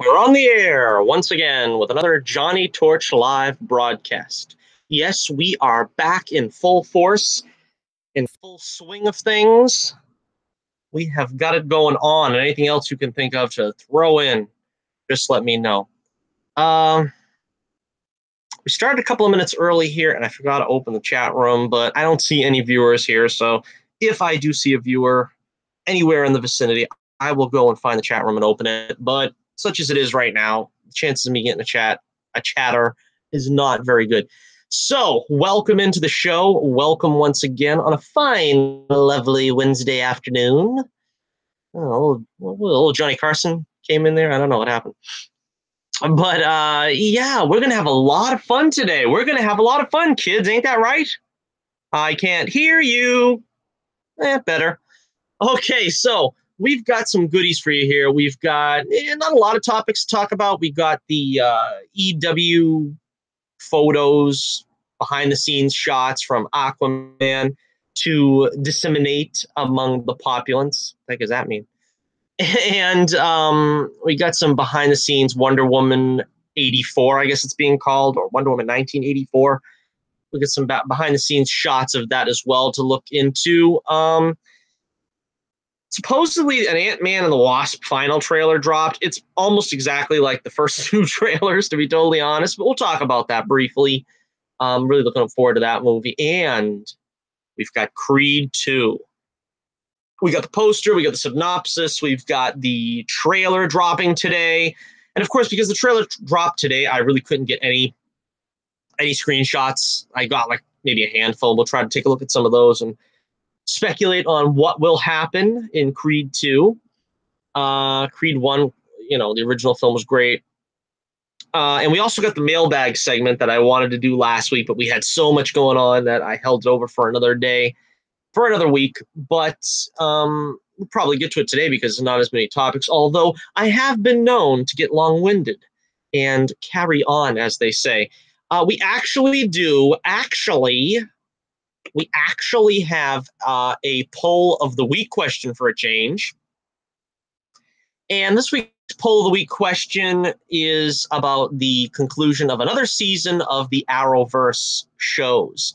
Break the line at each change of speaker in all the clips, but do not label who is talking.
We're on the air once again with another Johnny Torch live broadcast. Yes, we are back in full force, in full swing of things. We have got it going on, and anything else you can think of to throw in, just let me know. We started a couple of minutes early here, and I forgot to open the chat room, but I don't see any viewers here, so if I do see a viewer anywhere in the vicinity, I will go and find the chat room and open it. But such as it is right now, the chances of me getting a chatter is not very good. So, welcome into the show. Welcome once again on a fine, lovely Wednesday afternoon. Oh, little Johnny Carson came in there. I don't know what happened. But, yeah, we're going to have a lot of fun today. We're going to have a lot of fun, kids. Ain't that right? I can't hear you. Better. Okay, so we've got some goodies for you here. We've got not a lot of topics to talk about. We got the EW photos, behind-the-scenes shots from Aquaman to disseminate among the populace. What the heck does that mean? And we got some behind-the-scenes Wonder Woman 84, I guess it's being called, or Wonder Woman 1984. We got some behind-the-scenes shots of that as well to look into. Supposedly, an Ant Man and the Wasp final trailer dropped. It's almost exactly like the first two trailers, to be totally honest, but we'll talk about that briefly. I'm really looking forward to that movie. And we've got Creed 2. We got the poster, we got the synopsis, we've got the trailer dropping today. And of course, because the trailer dropped today, I really couldn't get any screenshots. I got like maybe a handful. We'll try to take a look at some of those and speculate on what will happen in Creed 2. Creed 1, the original film was great. And we also got the mailbag segment that I wanted to do last week, but we had so much going on that I held it over for another day, for another week. But we'll probably get to it today because there's not as many topics, although I have been known to get long-winded and carry on, as they say. We actually have a poll of the week question for a change. And this week's poll of the week question is about the conclusion of another season of the Arrowverse shows.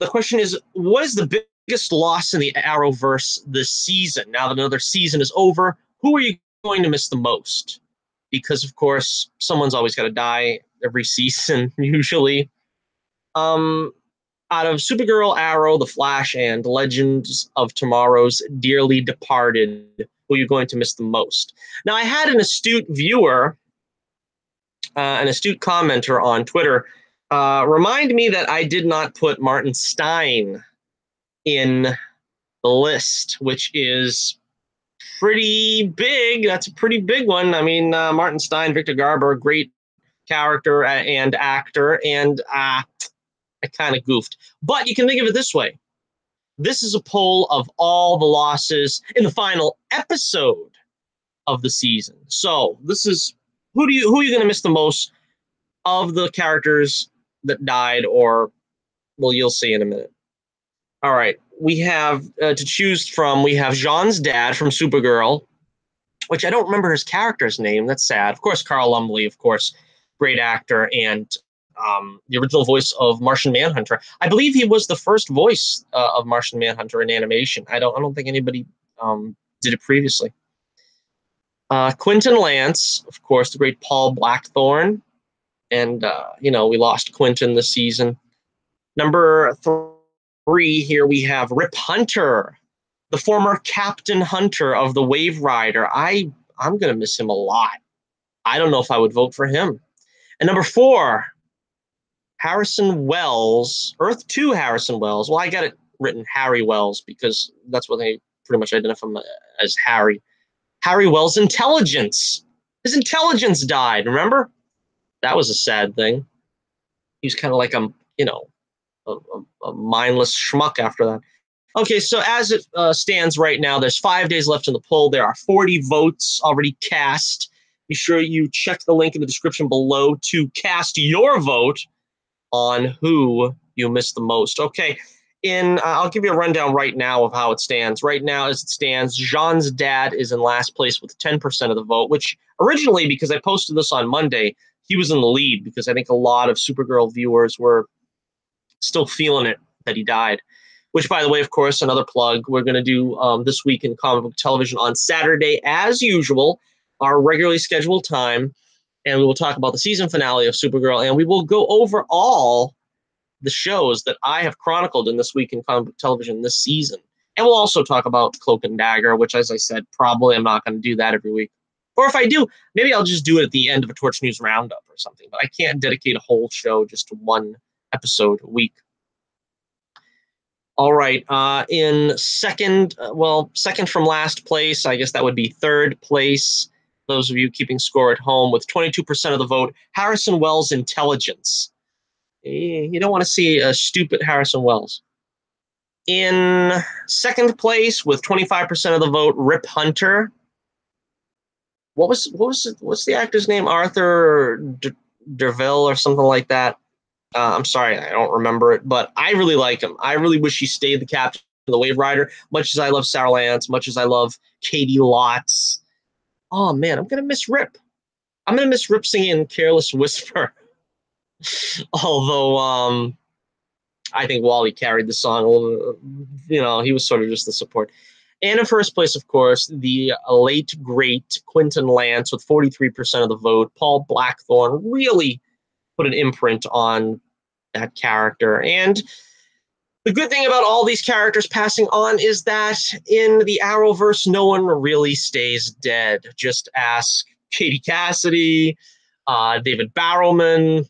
The question is, what is the biggest loss in the Arrowverse this season? Now that another season is over, who are you going to miss the most? Because, of course, someone's always got to die every season, usually. Out of Supergirl, Arrow, The Flash, and Legends of Tomorrow's dearly departed, who are you going to miss the most? Now, I had an astute viewer, an astute commenter on Twitter, remind me that I did not put Martin Stein in the list, which is pretty big. That's a pretty big one. I mean, Martin Stein, Victor Garber, great character and actor, and I kind of goofed. But you can think of it this way. This is a poll of all the losses in the final episode of the season. So this is who are you going to miss the most of the characters that died, or, well, you'll see in a minute. All right. We have to choose from. We have Jean's dad from Supergirl, which I don't remember his character's name. That's sad. Of course, Carl Lumbly, of course, great actor, and the original voice of Martian Manhunter. I believe he was the first voice of Martian Manhunter in animation. I don't think anybody did it previously. Quentin Lance, of course, the great Paul Blackthorne, and we lost Quentin this season. Number 3 here we have Rip Hunter, the former Captain Hunter of the Wave Rider. I'm gonna miss him a lot. I don't know if I would vote for him. And number 4. Harrison Wells, Earth 2 Harrison Wells. Well, I got it written Harry Wells because that's what they pretty much identify him as, Harry. Harry Wells' intelligence. His intelligence died, remember? That was a sad thing. He was kind of like a mindless schmuck after that. Okay, so as it stands right now, there's 5 days left in the poll. There are 40 votes already cast. Be sure you check the link in the description below to cast your vote on who you missed the most. Okay, I'll give you a rundown right now of how it stands. Right now, as it stands, Jean's dad is in last place with 10% of the vote, which Originally, because I posted this on Monday, he was in the lead because I think a lot of Supergirl viewers were still feeling it that he died. Which, by the way, of course, another plug, we're going to do This Week in Comic Book Television on Saturday, as usual, our regularly scheduled time, and we will talk about the season finale of Supergirl, and we will go over all the shows that I have chronicled in This Week in Comic Book Television this season. And we'll also talk about Cloak and Dagger, which, as I said, probably I'm not going to do that every week. Or if I do, maybe I'll just do it at the end of a Torch News Roundup or something. But I can't dedicate a whole show just to one episode a week. All right. In second, second from last place, I guess that would be third place. Those of you keeping score at home, with 22% of the vote, Harrison Wells' Intelligence. You don't want to see a stupid Harrison Wells. In second place, with 25% of the vote, Rip Hunter. What's the actor's name? Arthur Derville or something like that. I'm sorry, I don't remember it, but I really like him. I really wish he stayed the captain of the Wave Rider, much as I love Sarah Lance, much as I love Katie Lotz. Oh, man, I'm going to miss Rip. I'm going to miss Rip singing Careless Whisper. Although I think Wally carried the song a little, he was sort of just the support. And in first place, of course, the late, great Quentin Lance with 43% of the vote. Paul Blackthorne really put an imprint on that character. And the good thing about all these characters passing on is that in the Arrowverse, no one really stays dead. Just ask Katie Cassidy, David Barrowman,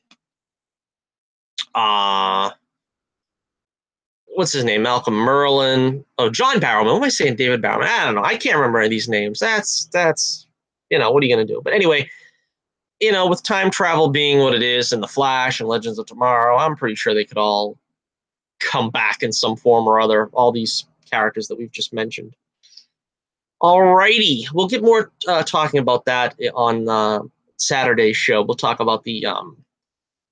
what's his name? Malcolm Merlin. Oh, John Barrowman. What am I saying? David Barrowman. I don't know. I can't remember any of these names. That's what are you going to do? But anyway, with time travel being what it is in The Flash and Legends of Tomorrow, I'm pretty sure they could all come back in some form or other, all these characters that we've just mentioned. Alrighty. We'll get more talking about that on Saturday's show. We'll talk about the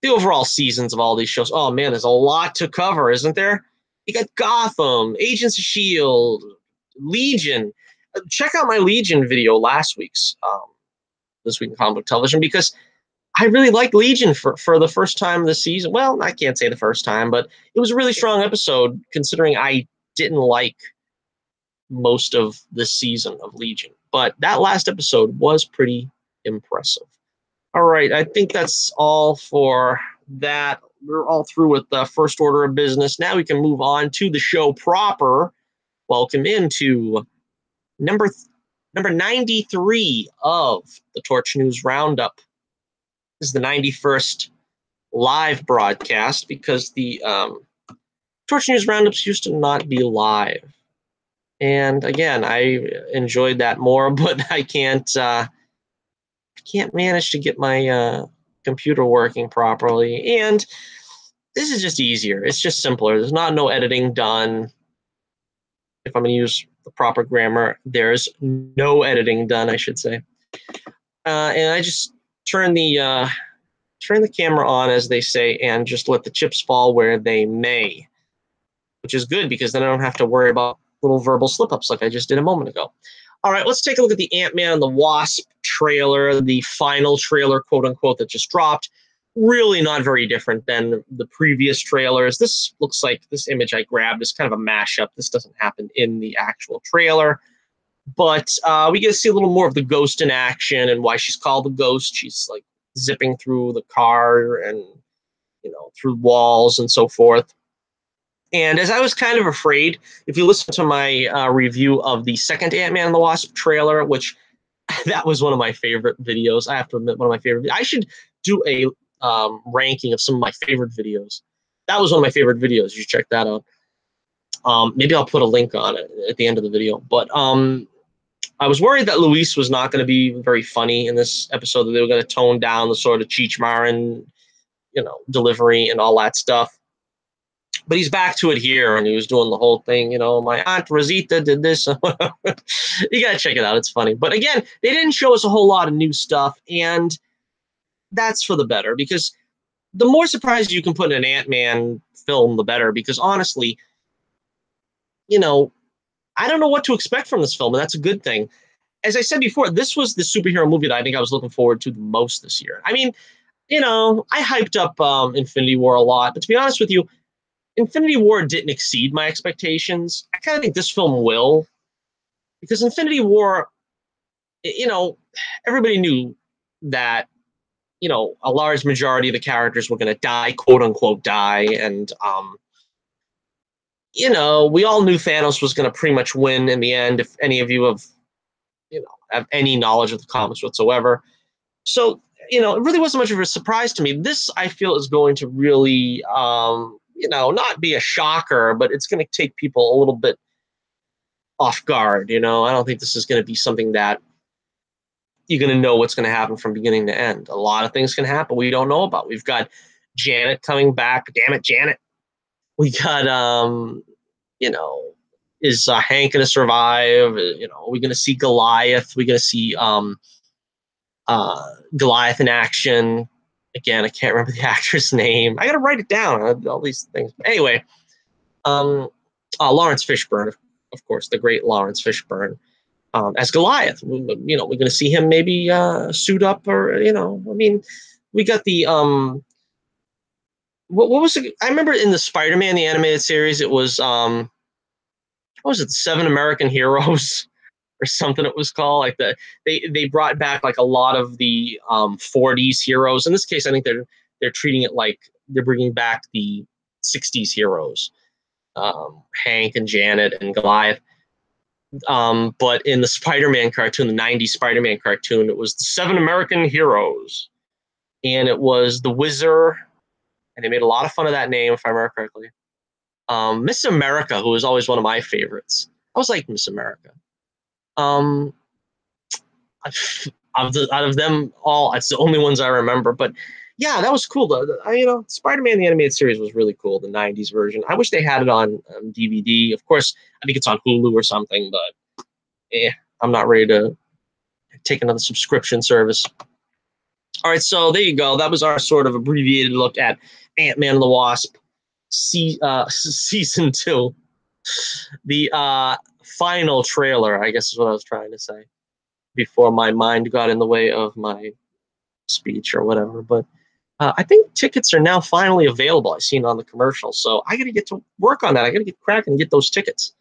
overall seasons of all these shows. Oh, man, there's a lot to cover, isn't there? You got Gotham, Agents of S.H.I.E.L.D., Legion. Check out my Legion video last week's This Week in Comic Book Television, because I really liked Legion for the first time this season. Well, I can't say the first time, but it was a really strong episode considering I didn't like most of this season of Legion. But that last episode was pretty impressive. All right, I think that's all for that. We're all through with the first order of business. Now we can move on to the show proper. Welcome into number 93 of the Torch News Roundup. This is the 91st live broadcast because the Torch News Roundups used to not be live. And again, I enjoyed that more, but I can't manage to get my computer working properly. And this is just easier. It's just simpler. There's no editing done. If I'm going to use the proper grammar, there's no editing done, I should say. And I just turn the camera on, as they say, and just let the chips fall where they may, which is good because then I don't have to worry about little verbal slip-ups like I just did a moment ago. All right, let's take a look at the Ant Man and the Wasp trailer, the final trailer, quote-unquote, that just dropped. Really not very different than the previous trailers. This looks like, this image I grabbed is kind of a mashup. This doesn't happen in the actual trailer. But we get to see a little more of the Ghost in action and why she's called the Ghost. She's like zipping through the car and, through walls and so forth. And as I was kind of afraid, if you listen to my review of the second Ant Man and the Wasp trailer, which that was one of my favorite videos. I have to admit, one of my favorite. I should do a ranking of some of my favorite videos. That was one of my favorite videos. You should check that out. Maybe I'll put a link on it at the end of the video. But I was worried that Luis was not going to be very funny in this episode, that they were going to tone down the sort of Cheech Marin, delivery and all that stuff. But he's back to it here, and he was doing the whole thing, my Aunt Rosita did this. You got to check it out. It's funny. But again, they didn't show us a whole lot of new stuff, and that's for the better, because the more surprises you can put in an Ant-Man film, the better, because honestly, I don't know what to expect from this film, and that's a good thing. as I said before, this was the superhero movie that I think I was looking forward to the most this year. I mean, I hyped up Infinity War a lot, but to be honest with you, Infinity War didn't exceed my expectations. I kind of think this film will, because Infinity War, everybody knew that, a large majority of the characters were going to die, quote unquote, die. And, we all knew Thanos was going to pretty much win in the end, if any of you have any knowledge of the comics whatsoever. So, it really wasn't much of a surprise to me. This, I feel, is going to really, not be a shocker, but it's going to take people a little bit off guard. I don't think this is going to be something that you're going to know what's going to happen from beginning to end. A lot of things can happen we don't know about. We've got Janet coming back. Damn it, Janet. We got, is Hank going to survive? Are we going to see Goliath? We're going to see Goliath in action. Again, I can't remember the actor's name. I got to write it down, all these things. Anyway, Lawrence Fishburne, of course, the great Lawrence Fishburne. As Goliath, we're going to see him maybe suit up, or we got the what was it? I remember in the Spider-Man the animated series, it was what was it, 7 American Heroes or something it was called. Like they brought back like a lot of the 40s heroes. In this case, I think they're treating it like they're bringing back the 60s heroes, Hank and Janet and Goliath. But in the Spider-Man cartoon, the 90s Spider-Man cartoon, it was the 7 American Heroes. And it was the Wizard, and they made a lot of fun of that name, if I remember correctly. Miss America, who was always one of my favorites. I was like Miss America. Out of them all, it's the only ones I remember. But yeah, that was cool. Spider-Man the animated series was really cool, the 90s version. I wish they had it on DVD. Of course, I think it's on Hulu or something, but I'm not ready to take another subscription service. All right, so there you go. That was our sort of abbreviated look at Ant Man the Wasp season 2. The final trailer, I guess is what I was trying to say before my mind got in the way of my speech or whatever. But I think tickets are now finally available. I've seen it on the commercial. So I got to get to work on that. I got to get cracking and get those tickets.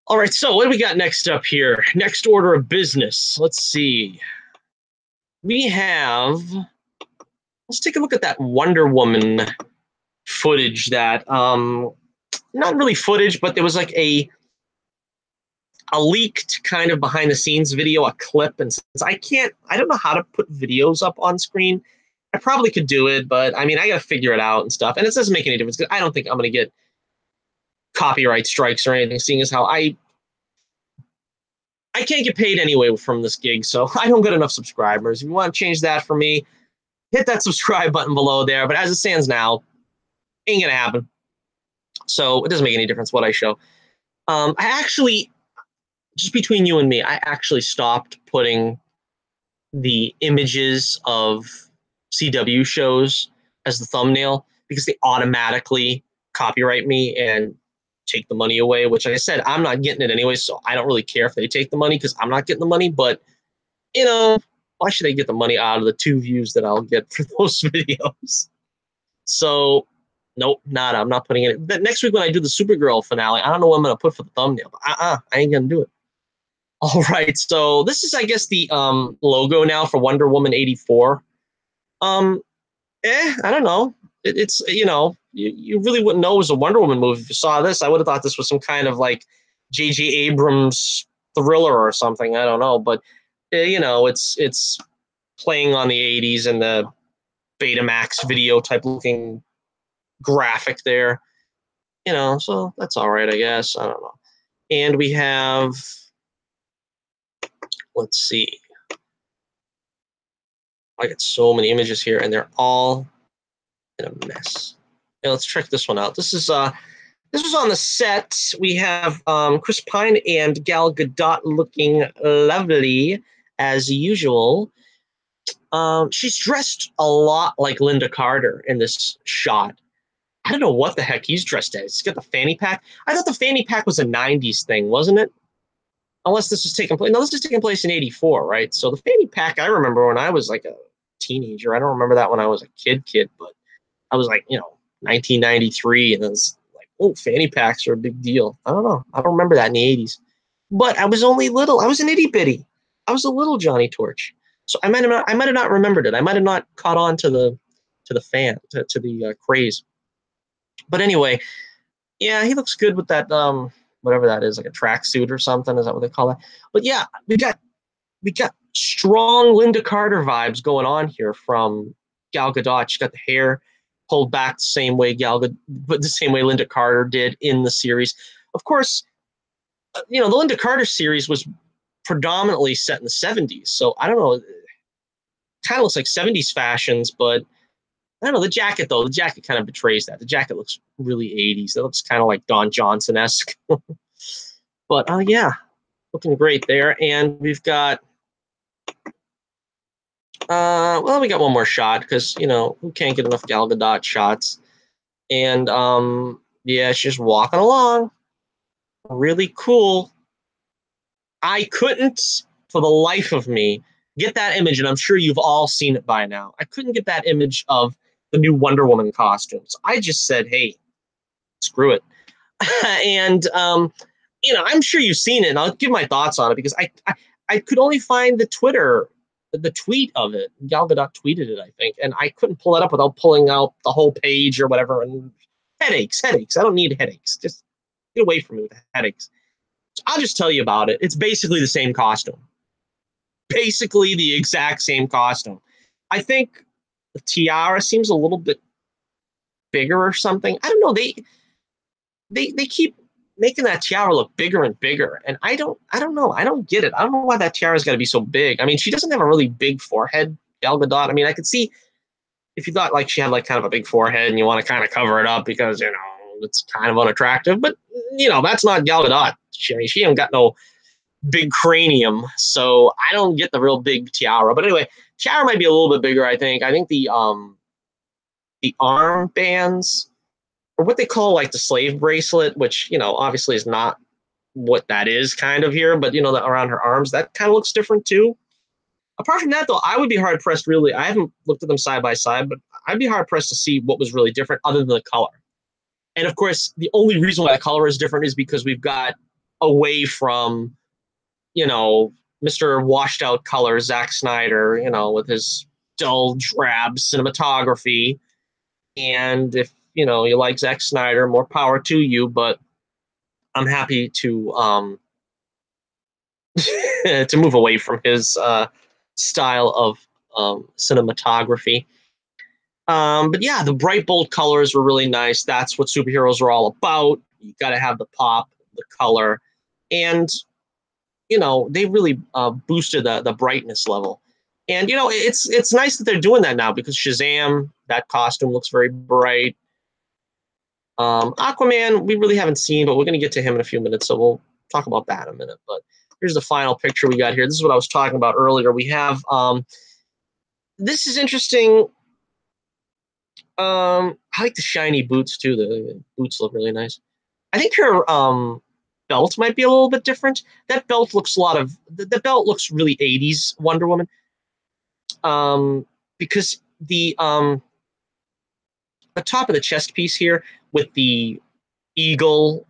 All right, so what do we got next up here? Next order of business. Let's see. We have, let's take a look at that Wonder Woman footage that, not really footage, but there was like a leaked kind of behind the scenes video, a clip. And since I don't know how to put videos up on screen, I probably could do it, but I mean, I got to figure it out and stuff. And it doesn't make any difference because I don't think I'm going to get copyright strikes or anything, seeing as how I can't get paid anyway from this gig, so I don't get enough subscribers. If you want to change that for me, hit that subscribe button below there. But as it stands now, ain't gonna happen. So it doesn't make any difference what I show. I actually, just between you and me, I actually stopped putting the images of CW shows as the thumbnail because they automatically copyright me and take the money away, which like I said, I'm not getting it anyway, so I don't really care if they take the money because I'm not getting the money. But why should they get the money out of the 2 views that I'll get for those videos? So nope, nada. I'm not putting it. But next week when I do the Supergirl finale, I don't know what I'm gonna put for the thumbnail, but I ain't gonna do it. All right, so this is, I guess, the logo now for Wonder Woman 84. I don't know. It's you really wouldn't know it was a Wonder Woman movie if you saw this. I would have thought this was some kind of like J.J. Abrams thriller or something. I don't know, but it's playing on the 80s and the Betamax video type looking graphic there. So that's all right, I guess. I don't know. And we have, let's see. I got so many images here, and they're all in a mess. Yeah, let's check this one out. This was on the set. We have Chris Pine and Gal Gadot looking lovely as usual. She's dressed a lot like Linda Carter in this shot. I don't know what the heck he's dressed as. He's got the fanny pack. I thought the fanny pack was a 90s thing, wasn't it? unless this was taking place. No, this is taking place in '84, right? So the fanny pack I remember when I was like a teenager. I don't remember that when I was a kid, but I was like, 1993, and it was like, oh, fanny packs are a big deal. I don't know. I don't remember that in the '80s. But I was only little. I was an itty bitty. I was a little Johnny Torch. So I might have not remembered it. I might have not caught on to the craze. But anyway, yeah, he looks good with that whatever that is, like a tracksuit or something. Is that what they call it? But yeah, we got strong Linda Carter vibes going on here from Gal Gadot. She's got the hair pulled back the same way but the same way Linda Carter did in the series. Of course, the Linda Carter series was predominantly set in the '70s, so I don't know. It kind of looks like '70s fashions, but I don't know. The jacket though, the jacket kind of betrays that. The jacket looks really '80s. It looks kind of like Don Johnson-esque. But yeah, looking great there. And we've got we got one more shot because who can't get enough Gal Gadot shots? And yeah, she's just walking along, really cool. I couldn't, for the life of me, get that image, and I'm sure you've all seen it by now. I couldn't get that image of the new Wonder Woman costumes. I just said, hey, screw it. And I'm sure you've seen it, and I'll give my thoughts on it because I could only find the tweet of it. Gal Gadot tweeted it, I think, and I couldn't pull it up without pulling out the whole page or whatever. And headaches. I don't need headaches. Just get away from me with the headaches. So I'll just tell you about it. It's basically the same costume. Basically the exact same costume. I think the tiara seems a little bit bigger or something. I don't know. They keep making that tiara look bigger and bigger, and I don't know. I don't get it. I don't know why that tiara's got to be so big. I mean, she doesn't have a really big forehead, Gal Gadot. I mean, I could see if you thought like she had like kind of a big forehead and you want to kind of cover it up because it's kind of unattractive, but that's not Gal Gadot. She ain't got no big cranium, so I don't get the real big tiara. But anyway, tiara might be a little bit bigger. I think the arm bands, or what they call like the slave bracelet, which obviously is not what that is kind of here, but that around her arms, that kind of looks different too. Apart from that, though, I would be hard pressed. Really, I haven't looked at them side by side, but I'd be hard pressed to see what was really different other than the color. And of course, the only reason why the color is different is because we've got away from Mr. Washed Out color, Zack Snyder, with his dull, drab cinematography. And if you like Zack Snyder, more power to you. But I'm happy to to move away from his style of cinematography. But yeah, the bright, bold colors were really nice. That's what superheroes are all about. You got to have the pop, the color, and they really boosted the brightness level. And it's nice that they're doing that now because Shazam, that costume looks very bright. Aquaman, we really haven't seen, but we're going to get to him in a few minutes, so we'll talk about that in a minute. But here's the final picture we got here. This is what I was talking about earlier. We have this is interesting. I like the shiny boots too. The boots look really nice. I think her belt might be a little bit different. That belt looks the belt looks really '80s Wonder Woman. Because the top of the chest piece here with the eagle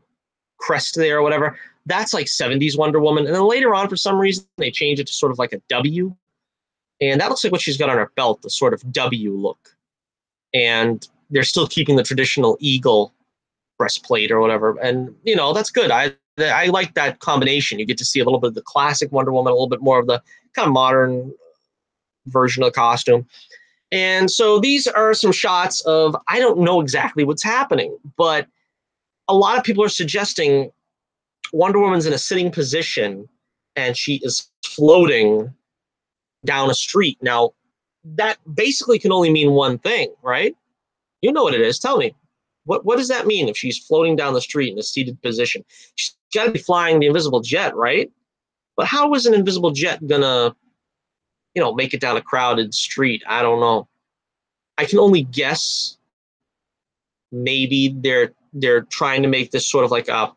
crest there or whatever, that's like '70s Wonder Woman. And then later on, for some reason, they changed it to sort of like a W. And that looks like what she's got on her belt, the sort of W look. And they're still keeping the traditional eagle breastplate or whatever. And, that's good. I like that combination. You get to see a little bit of the classic Wonder Woman, a little bit more of the kind of modern version of the costume. And so these are some shots of, I don't know exactly what's happening, but a lot of people are suggesting Wonder Woman's in a sitting position and she is floating down a street. Now, that basically can only mean one thing, right? You know what it is. Tell me. What does that mean if she's floating down the street in a seated position? She's got to be flying the invisible jet, right? But how is an invisible jet going to, make it down a crowded street? I don't know. I can only guess. Maybe they're trying to make this sort of like a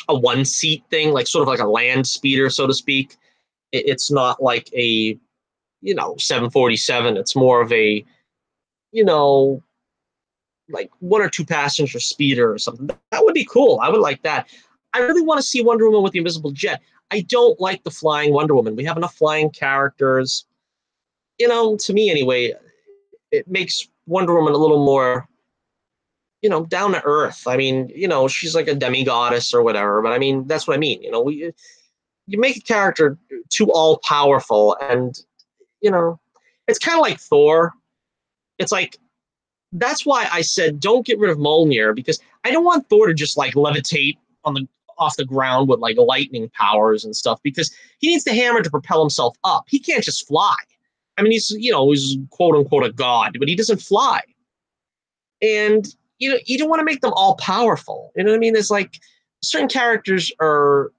a one-seat thing, like sort of like a land speeder, so to speak. It's not like a 747. It's more of a like one or two passenger speeder or something. That would be cool. I would like that. I really want to see Wonder Woman with the invisible jet. I don't like the flying Wonder Woman. We have enough flying characters. To me anyway, it makes Wonder Woman a little more, down to earth. I mean, she's like a demigoddess or whatever, but I mean, that's what I mean. You make a character too all powerful, and you know, it's kind of like Thor. It's like that's why I said don't get rid of Mjolnir, because I don't want Thor to just like levitate on the off the ground with like lightning powers and stuff, because he needs the hammer to propel himself up. He can't just fly. I mean, he's quote unquote a god, but he doesn't fly. And you don't want to make them all powerful. You know what I mean? There's like certain characters are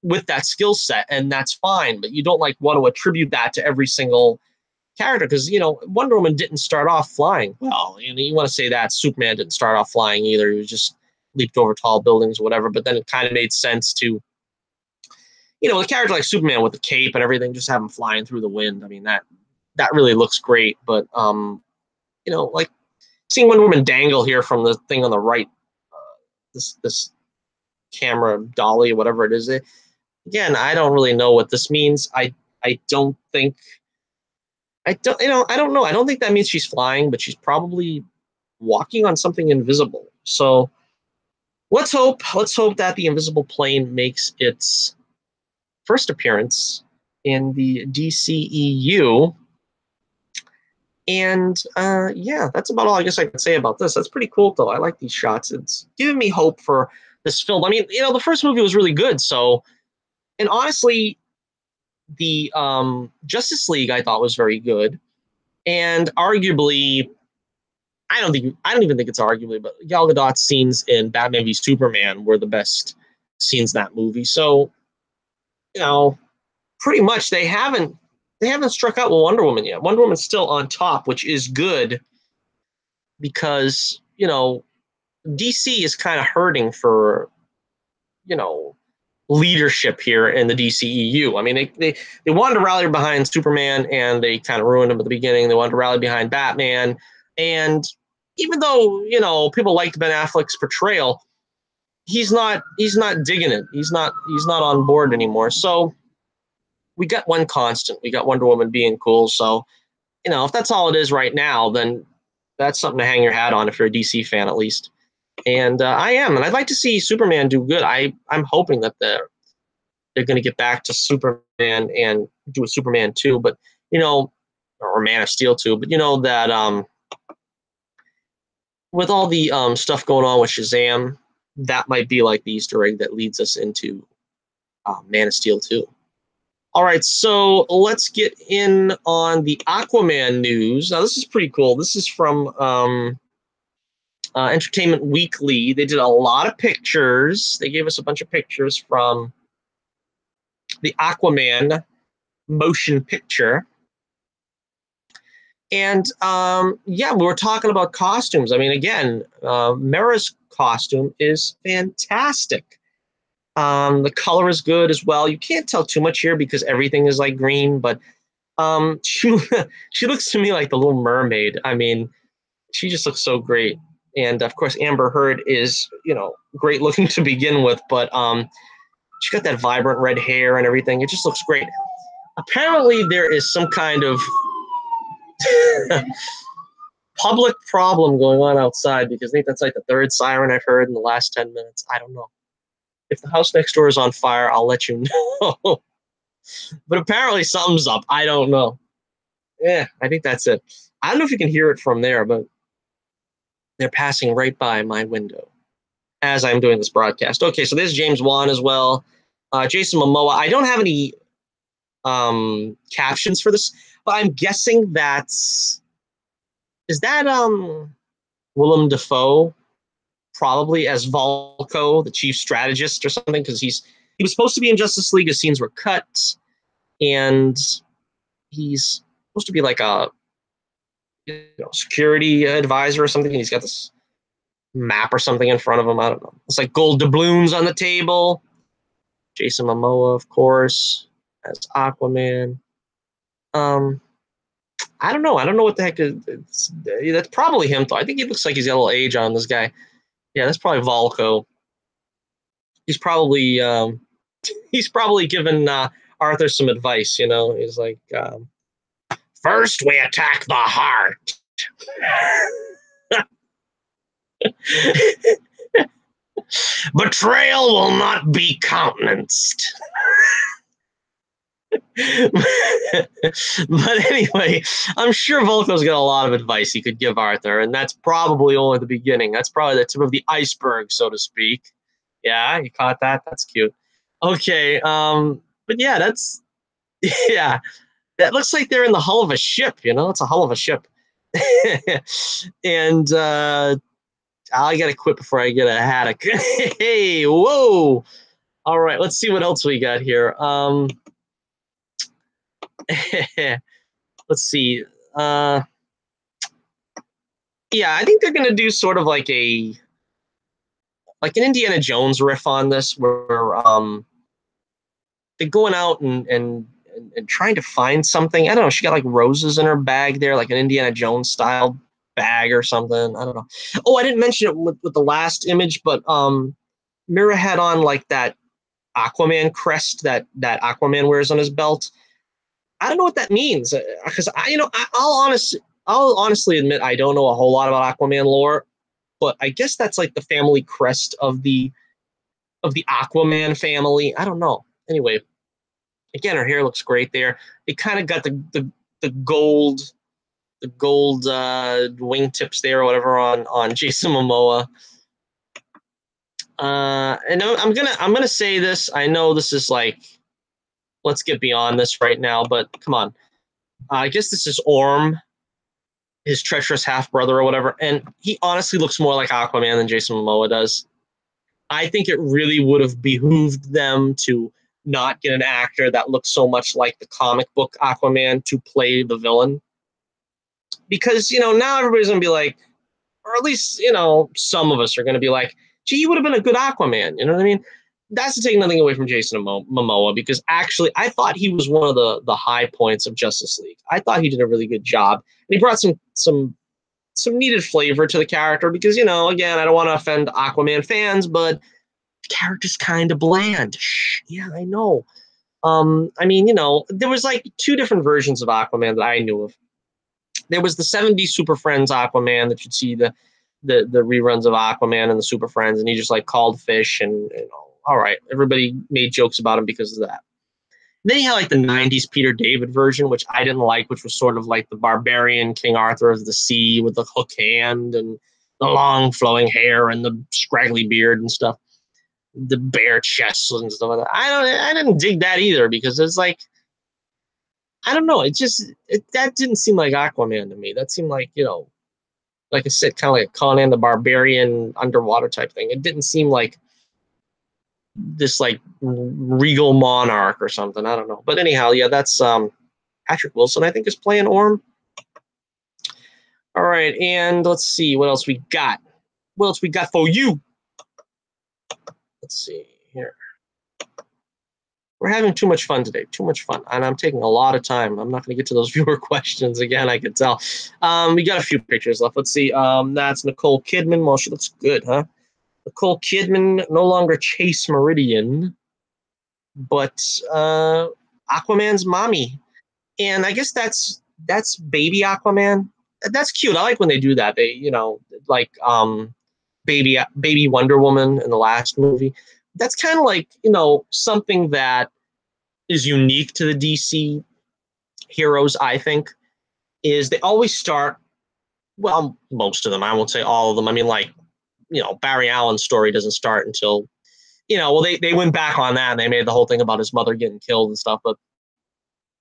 with that skill set, and that's fine, but you don't like want to attribute that to every single character, because Wonder Woman didn't start off flying. Well, you want to say that Superman didn't start off flying either. He was just leaped over tall buildings or whatever, but then it kind of made sense to a character like Superman with the cape and everything, just have him flying through the wind. I mean, that really looks great. But like seeing Wonder Woman dangle here from the thing on the right, this camera dolly, whatever it is, again, I don't really know what this means. I don't think I don't I don't know. I don't think that means she's flying, but she's probably walking on something invisible. So let's hope that the invisible plane makes its first appearance in the DCEU. And yeah, that's about all I guess I could say about this. That's pretty cool, though. I like these shots. It's giving me hope for this film. I mean, the first movie was really good. So, and honestly, the Justice League I thought was very good, and arguably, I don't even think it's arguably, but Gal Gadot's scenes in Batman v Superman were the best scenes in that movie. So, pretty much they haven't struck out with Wonder Woman yet. Wonder Woman's still on top, which is good, because DC is kind of hurting for leadership here in the DCEU. I mean, they wanted to rally behind Superman, and they kind of ruined him at the beginning. They wanted to rally behind Batman, and even though people liked Ben Affleck's portrayal, he's not digging it. He's not on board anymore. So we got one constant. We got Wonder Woman being cool. So if that's all it is right now, then that's something to hang your hat on if you're a DC fan, at least. And I am, and I'd like to see Superman do good. I'm hoping that they're going to get back to Superman and do a Superman 2, but or Man of Steel 2, but that with all the stuff going on with Shazam, that might be like the Easter egg that leads us into Man of Steel 2. All right, so let's get in on the Aquaman news. Now, this is pretty cool. This is from Entertainment Weekly. They did a lot of pictures. They gave us a bunch of pictures from the Aquaman motion picture. And yeah, we were talking about costumes. I mean, again, Mera's costume is fantastic. The color is good as well. You can't tell too much here because everything is like green, but she she looks to me like the Little Mermaid. I mean, she just looks so great. And of course, Amber Heard is great looking to begin with, but she got that vibrant red hair and everything. It just looks great. Apparently, there is some kind of public problem going on outside, because I think that's like the third siren I've heard in the last 10 minutes. I don't know. If the house next door is on fire, I'll let you know. But apparently something's up. I don't know. Yeah, I think that's it. I don't know if you can hear it from there, but they're passing right by my window as I'm doing this broadcast. Okay, so there's James Wan as well. Jason Momoa. I don't have any captions for this, but I'm guessing is that Willem Dafoe, probably as Volko, the chief strategist or something, because he was supposed to be in Justice League. His scenes were cut, and he's supposed to be like a security advisor or something. He's got this map or something in front of him. I don't know. It's like gold doubloons on the table. Jason Momoa, of course, as Aquaman. I don't know. I don't know what the heck that's probably him. I think he looks like he's got a little age on this guy. Yeah, that's probably Volko. He's probably he's probably given Arthur some advice. You know, he's like, first we attack the heart. Betrayal will not be countenanced. But anyway, I'm sure Volko's got a lot of advice he could give Arthur, and that's probably only the beginning. That's probably the tip of the iceberg, so to speak. Yeah, you caught that? That's cute. Okay, but yeah, that's yeah. That looks like they're in the hull of a ship, you know? It's a hull of a ship. And I gotta quit before I get a haddock. Hey, whoa! All right, let's see what else we got here. Let's see. Yeah, I think they're gonna do sort of like an Indiana Jones riff on this, where they're going out and trying to find something. I don't know. She got like roses in her bag there, like an Indiana Jones style bag or something. I don't know. Oh, I didn't mention it with the last image, but Mira had on like that Aquaman crest that Aquaman wears on his belt. I don't know what that means because I'll honestly admit I don't know a whole lot about Aquaman lore, but I guess that's like the family crest of the Aquaman family. I don't know. Anyway, again, her hair looks great there. It kind of got the gold wingtips there or whatever on Jason Momoa. And I'm gonna say this. I know this is like, let's get beyond this right now, but come on. I guess this is Orm, his treacherous half brother or whatever, and he honestly looks more like Aquaman than Jason Momoa does. I think it really would have behooved them to not get an actor that looks so much like the comic book Aquaman to play the villain, because now everybody's gonna be like, or at least some of us are gonna be like, gee, he would have been a good Aquaman. You know what I mean? That's to take nothing away from Jason Momoa, because actually I thought he was one of the high points of Justice League. I thought he did a really good job, and he brought some needed flavor to the character, because again, I don't want to offend Aquaman fans, but the character's kind of bland. Shh, yeah, I know. I mean, there was like two different versions of Aquaman that I knew of. There was the '70s Super Friends Aquaman that you'd see the reruns of Aquaman and the Super Friends, and he just like called fish, and all right, everybody made jokes about him because of that. And then you had like the '90s Peter David version, which I didn't like, which was sort of like the barbarian King Arthur of the sea with the hook hand and the long flowing hair and the scraggly beard and stuff, the bare chest and stuff like that. I didn't dig that either, because it's like, I don't know. That didn't seem like Aquaman to me. That seemed like, like I said, kind of like a Conan the Barbarian underwater type thing. It didn't seem like this like regal monarch or something. I don't know. But anyhow, yeah, that's Patrick Wilson, I think, is playing Orm. All right, and let's see what else we got. What else we got for you? Let's see here. We're having too much fun today. Too much fun. And I'm taking a lot of time. I'm not going to get to those viewer questions again, I can tell. We got a few pictures left. Let's see. That's Nicole Kidman. Well, she looks good, huh? Nicole Kidman, no longer Chase Meridian, but Aquaman's mommy. And I guess that's baby Aquaman. That's cute. I like when they do that. They, like baby Wonder Woman in the last movie. That's kind of like, something that is unique to the DC heroes, I think, is they always start, well, most of them, I won't say all of them. I mean, like, Barry Allen's story doesn't start until, well, they went back on that and they made the whole thing about his mother getting killed and stuff. But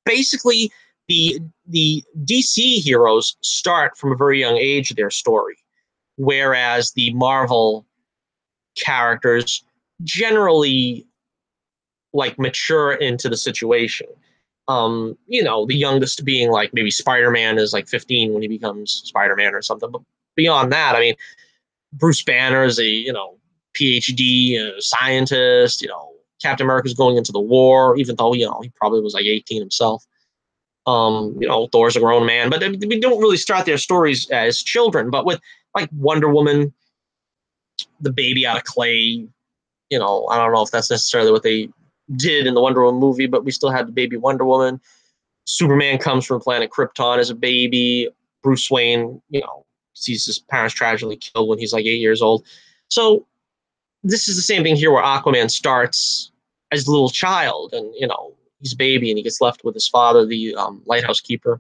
basically, the DC heroes start from a very young age, their story, whereas the Marvel characters generally like mature into the situation. The youngest being like maybe Spider-Man is like 15 when he becomes Spider-Man or something. But beyond that, I mean, Bruce Banner is a, PhD scientist. Captain America's going into the war, even though, he probably was like 18 himself. Thor's a grown man, but we don't really start their stories as children. But with like Wonder Woman, the baby out of clay, I don't know if that's necessarily what they did in the Wonder Woman movie, but we still had the baby Wonder Woman. Superman comes from planet Krypton as a baby. Bruce Wayne, sees his parents tragically killed when he's like 8 years old. So this is the same thing here where Aquaman starts as a little child and, he's a baby and he gets left with his father, the lighthouse keeper.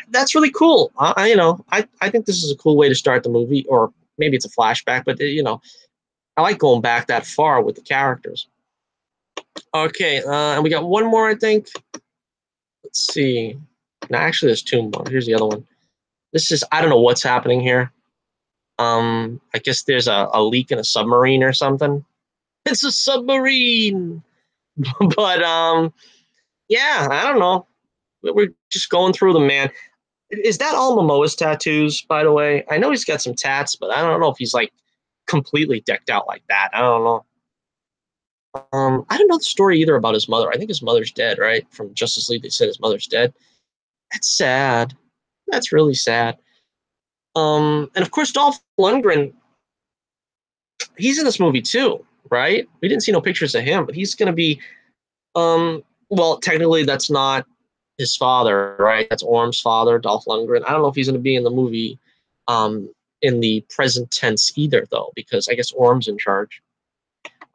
That's really cool. I think this is a cool way to start the movie, or maybe it's a flashback, but, I like going back that far with the characters. Okay, and we got one more, I think. Let's see. No, actually, there's two more. Here's the other one. This is, I don't know what's happening here. I guess there's a leak in a submarine or something. It's a submarine. But yeah, I don't know. We're just going through them, man. Is that all Momoa's tattoos, by the way? I know he's got some tats, but I don't know if he's like completely decked out like that. I don't know. I don't know the story either about his mother. I think his mother's dead, right? From Justice League, they said his mother's dead. That's sad. That's really sad. And of course, Dolph Lundgren, he's in this movie too, right? We didn't see no pictures of him, but he's going to be, well, technically that's not his father, right? That's Orm's father, Dolph Lundgren. I don't know if he's going to be in the movie in the present tense either, though, because I guess Orm's in charge.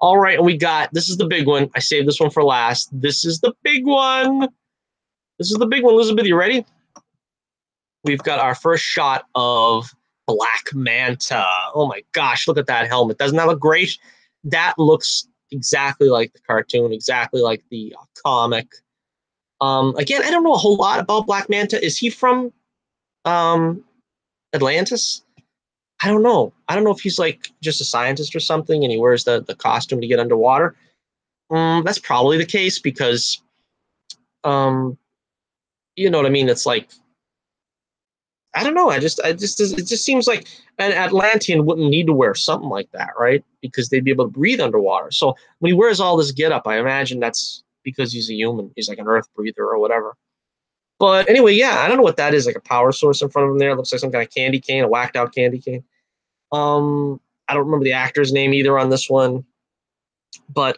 All right, and we got, this is the big one. I saved this one for last. This is the big one. This is the big one. Elizabeth, you ready? We've got our first shot of Black Manta. Oh my gosh, look at that helmet. Doesn't that look great? That looks exactly like the cartoon, exactly like the comic. Again, I don't know a whole lot about Black Manta. Is he from Atlantis? I don't know. I don't know if he's like just a scientist or something and he wears the costume to get underwater. That's probably the case because, you know what I mean? It's like, I don't know. It just seems like an Atlantean wouldn't need to wear something like that, right? Because they'd be able to breathe underwater. So when he wears all this getup, I imagine that's because he's a human. He's like an earth breather or whatever. But anyway, yeah, I don't know what that is. Like a power source in front of him there. It looks like some kind of candy cane, a whacked out candy cane. I don't remember the actor's name either on this one, but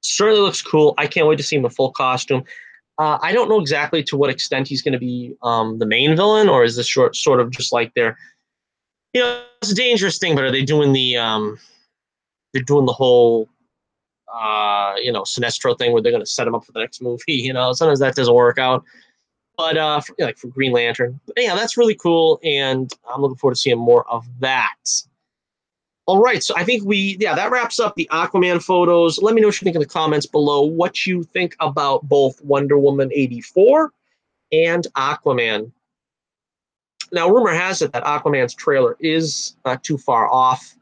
certainly looks cool. I can't wait to see him in full costume. I don't know exactly to what extent he's going to be the main villain, or is this sort of just like their, it's a dangerous thing, but are they doing they're doing the whole, Sinestro thing where they're going to set him up for the next movie? Sometimes that doesn't work out. But like for Green Lantern, but yeah, that's really cool, and I'm looking forward to seeing more of that. All right, so I think that wraps up the Aquaman photos. Let me know what you think in the comments below, what you think about both Wonder Woman 84 and Aquaman. Now, rumor has it that Aquaman's trailer is not too far off.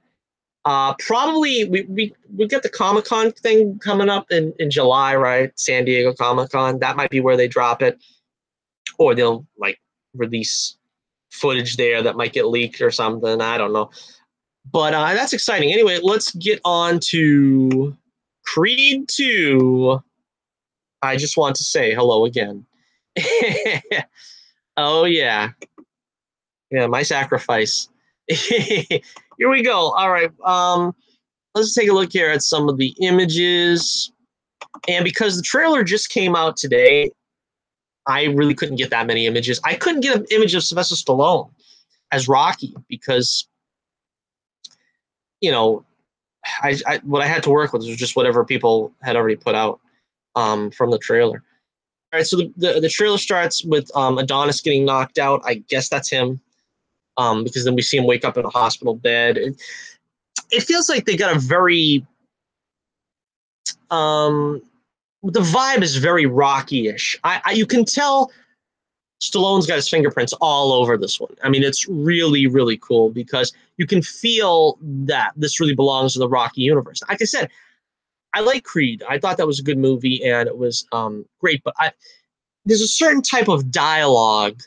Probably we get the Comic-Con thing coming up in July, right? San Diego Comic-Con. That might be where they drop it. Or they'll like release footage there that might get leaked or something. I don't know. But that's exciting. Anyway, let's get on to Creed 2. I just want to say hello again. Oh, yeah. Yeah, my sacrifice. Here we go. All right. Let's take a look here at some of the images. And because the trailer just came out today, I really couldn't get that many images. I couldn't get an image of Sylvester Stallone as Rocky because, what I had to work with was just whatever people had already put out from the trailer. All right, so the trailer starts with Adonis getting knocked out. I guess that's him because then we see him wake up in a hospital bed. It feels like they got a very the vibe is very Rocky-ish. You can tell Stallone's got his fingerprints all over this one. I mean, it's really, really cool because you can feel that this really belongs to the Rocky universe. Like I said, I like Creed. I thought that was a good movie and it was great, but there's a certain type of dialogue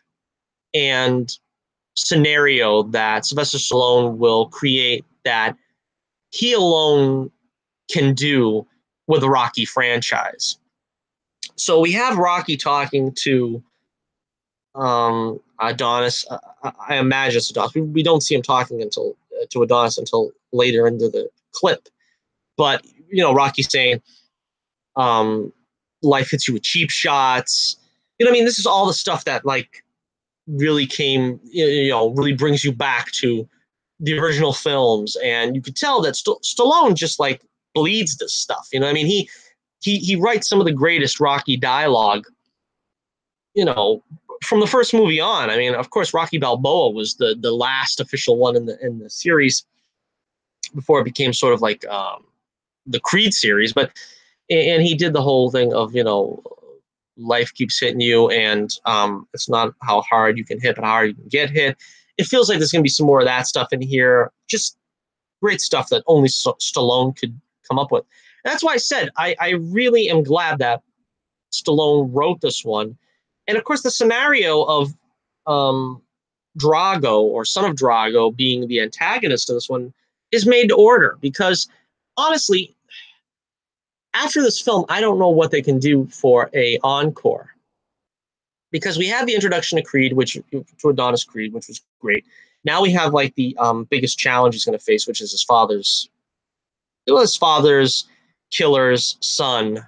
and scenario that Sylvester Stallone will create that he alone can do with the Rocky franchise. So we have Rocky talking to Adonis. I imagine it's Adonis. We don't see him talking until to Adonis until later into the clip. But Rocky saying, "Life hits you with cheap shots." This is all the stuff that really came, really brings you back to the original films, and you could tell that Stallone just bleeds this stuff. He writes some of the greatest Rocky dialogue, from the first movie on. Of course, Rocky Balboa was the last official one in the series before it became sort of the Creed series. And he did the whole thing of life keeps hitting you, and it's not how hard you can hit, but how hard you can get hit. It feels like there's going to be some more of that stuff in here. Just great stuff that only Stallone could come up with. And that's why I said I really am glad that Stallone wrote this one. And of course, the scenario of Drago, or Son of Drago, being the antagonist of this one is made to order, because honestly, after this film, I don't know what they can do for a encore, because we had the introduction to Creed, to Adonis Creed, which was great. Now we have the biggest challenge he's going to face, which is his father's killer's son.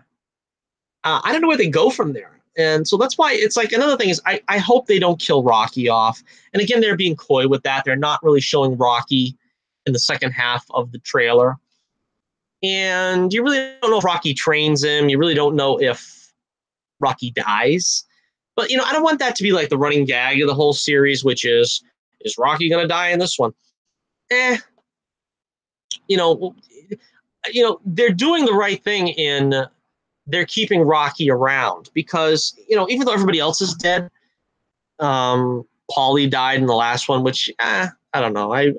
I don't know where they go from there. And so that's why it's another thing is I hope they don't kill Rocky off. And again, they're being coy with that. They're not really showing Rocky in the second half of the trailer. And you really don't know if Rocky trains him. You really don't know if Rocky dies. But, I don't want that to be the running gag of the whole series, which is Rocky going to die in this one? They're doing the right thing in they're keeping Rocky around, because, even though everybody else is dead, Paulie died in the last one, which, I don't know. I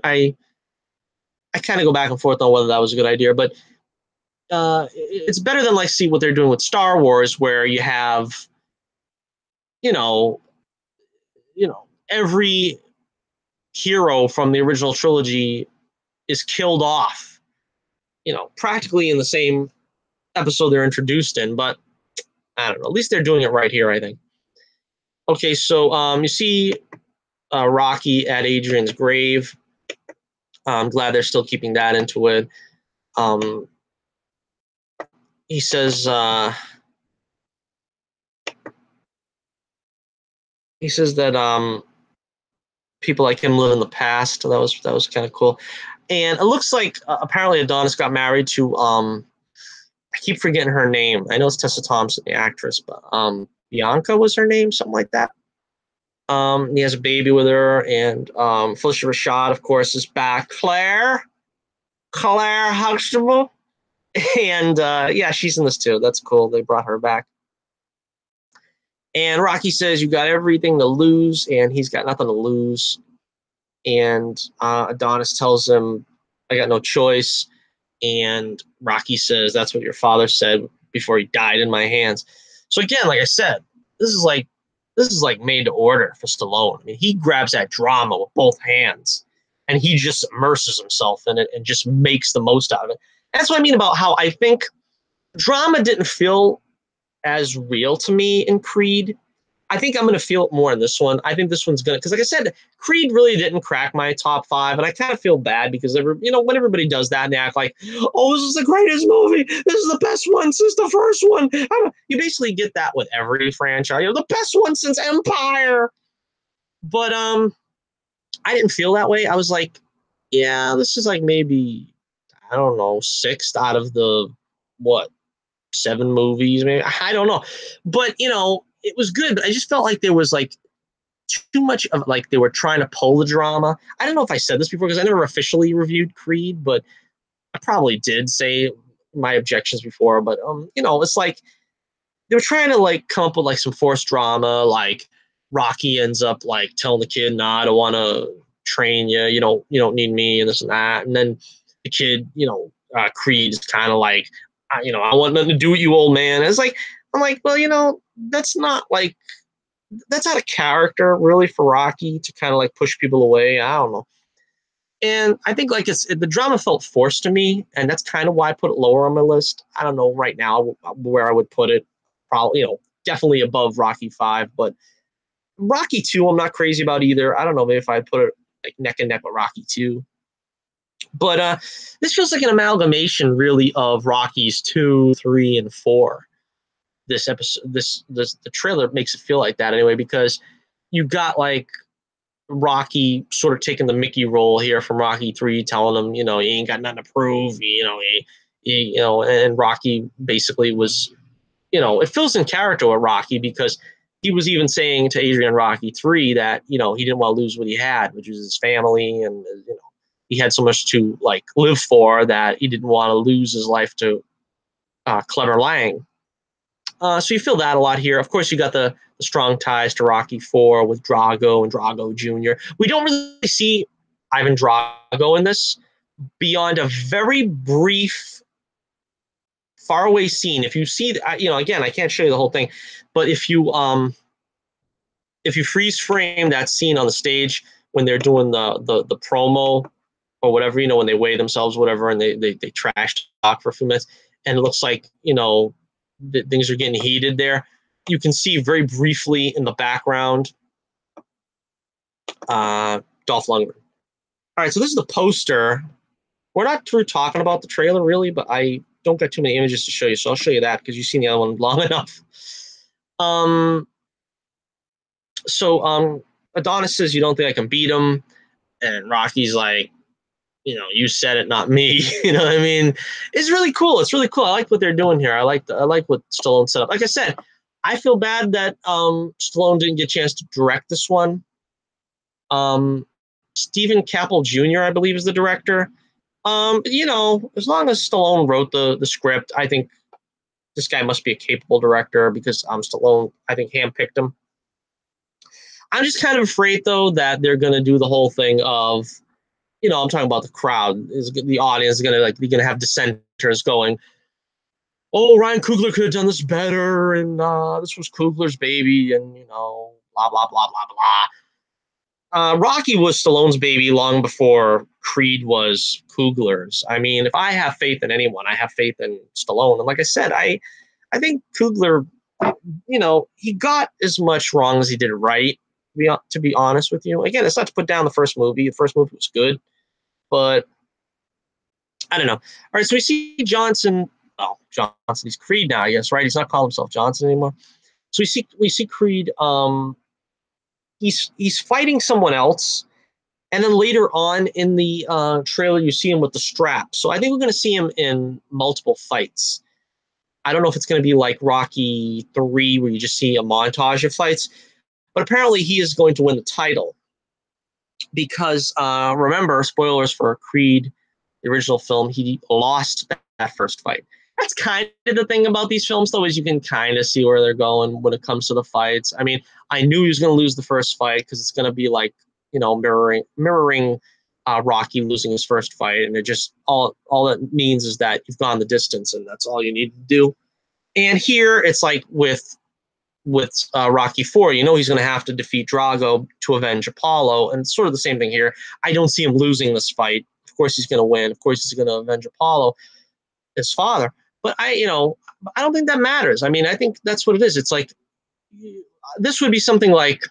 kind of go back and forth on whether that was a good idea, but it's better than see what they're doing with Star Wars, where you have, every hero from the original trilogy is killed off, practically in the same episode they're introduced in. But I don't know. At least they're doing it right here, I think. Okay, so you see Rocky at Adrian's grave. I'm glad they're still keeping that into it. He says that people like him live in the past. That was kind of cool. And it looks like apparently Adonis got married to I keep forgetting her name. I know it's Tessa Thompson, the actress, but Bianca was her name, something like that. He has a baby with her, and Felicia Rashad, of course, is back. Claire Huxtable, and yeah, she's in this too. That's cool. They brought her back. And Rocky says, "You got everything to lose," and he's got nothing to lose. And Adonis tells him, "I got no choice." And Rocky says, "That's what your father said before he died in my hands." So again, like I said, this is made to order for Stallone. He grabs that drama with both hands, and he just immerses himself in it and just makes the most out of it. That's what I mean about how I think drama didn't feel as real to me in Creed. I think I'm going to feel it more in this one. I think this one's going to, because like I said, Creed really didn't crack my top 5, and I kind of feel bad because when everybody does that and they act like, "Oh, this is the greatest movie, this is the best one since the first one." You basically get that with every franchise. The best one since Empire. But I didn't feel that way. I was like, yeah, this is maybe, I don't know, 6th out of the 7 movies, maybe. I don't know, but it was good, but I just felt like there was too much of they were trying to pull the drama. I don't know if I said this before because I never officially reviewed Creed, but I probably did say my objections before. But it's they were trying to come up with some forced drama, Rocky ends up telling the kid, "Nah, I don't want to train you. You don't need me," and this and that. And then the kid, Creed is kind of I want nothing to do with you, old man. And it's I'm well, that's not that's out of character really for Rocky to kind of like push people away. I don't know. And I think like the drama felt forced to me, and that's kind of why I put it lower on my list. I don't know right now where I would put it. Probably, definitely above Rocky 5, but Rocky 2, I'm not crazy about either. I don't know maybe if I put it like neck and neck with Rocky 2. But this feels like an amalgamation really of Rockies 2, 3, and 4. This episode, this the trailer makes it feel like that anyway, because you've got like Rocky sort of taking the Mickey role here from Rocky 3, telling him, he ain't got nothing to prove, and Rocky basically was, it feels in character with Rocky because he was even saying to Adrian Rocky 3 that, he didn't want to lose what he had, which was his family, and, he had so much to like live for that he didn't want to lose his life to Clubber Lang. So you feel that a lot here. Of course, you got the strong ties to Rocky 4 with Drago and Drago Jr. We don't really see Ivan Drago in this beyond a very brief, faraway scene. If you see, again, I can't show you the whole thing, but if you freeze frame that scene on the stage when they're doing the promo or whatever, when they weigh themselves, whatever, and they trash talk for a few minutes, and it looks like things are getting heated there. You can see very briefly in the background Dolph Lundgren. All right, so this is the poster. We're not through talking about the trailer really, but I don't got too many images to show you, so I'll show you that because you've seen the other one long enough. So Adonis says you don't think I can beat him, and Rocky's like, you said it, not me. You know what I mean? It's really cool. It's really cool. I like what they're doing here. I like what Stallone set up. Like I said, I feel bad that Stallone didn't get a chance to direct this one. Stephen Caple Jr., I believe, is the director. As long as Stallone wrote the script, I think this guy must be a capable director because Stallone, I think, handpicked him. I'm just kind of afraid, though, that they're going to do the whole thing of, I'm talking about the crowd. The audience is going to have dissenters going, oh, Ryan Coogler could have done this better, and this was Coogler's baby, and, blah, blah, blah, blah, blah. Rocky was Stallone's baby long before Creed was Coogler's. I mean, if I have faith in anyone, I have faith in Stallone. And like I said, I think Coogler, he got as much wrong as he did right, to be honest with you. Again, it's not to put down the first movie. The first movie was good, but I don't know. All right, so we see Johnson. Oh, Johnson. He's Creed now, I guess, right? He's not calling himself Johnson anymore. So we see Creed. He's fighting someone else, and then later on in the trailer, you see him with the strap. So I think we're going to see him in multiple fights. I don't know if it's going to be like Rocky 3, where you just see a montage of fights, but apparently he is going to win the title because remember, spoilers for Creed, the original film, he lost that first fight. That's kind of the thing about these films, though, is you can kind of see where they're going when it comes to the fights. I mean, I knew he was going to lose the first fight because it's going to be like, mirroring Rocky losing his first fight, and it just all it means is that you've gone the distance, and that's all you need to do. And here it's like with Rocky 4, he's going to have to defeat Drago to avenge Apollo, and it's sort of the same thing here. I don't see him losing this fight. Of course he's going to win. Of course he's going to avenge Apollo, his father. But I don't think that matters. I mean, I think that's what it is. It's like this would be something like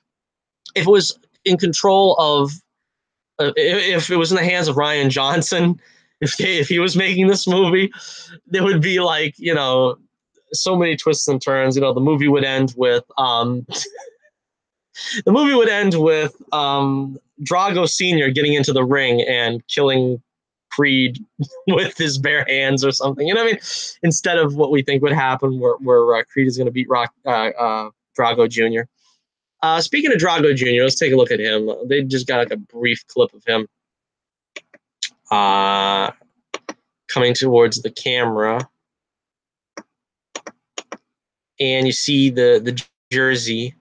if it was in control of, if it was in the hands of Rian Johnson, if he was making this movie, there would be like so many twists and turns. The movie would end with Drago Sr. getting into the ring and killing Creed with his bare hands or something. You know what I mean? Instead of what we think would happen, where Creed is going to beat Drago Jr. Speaking of Drago Jr., let's take a look at him. They just got like a brief clip of him coming towards the camera. And you see the jersey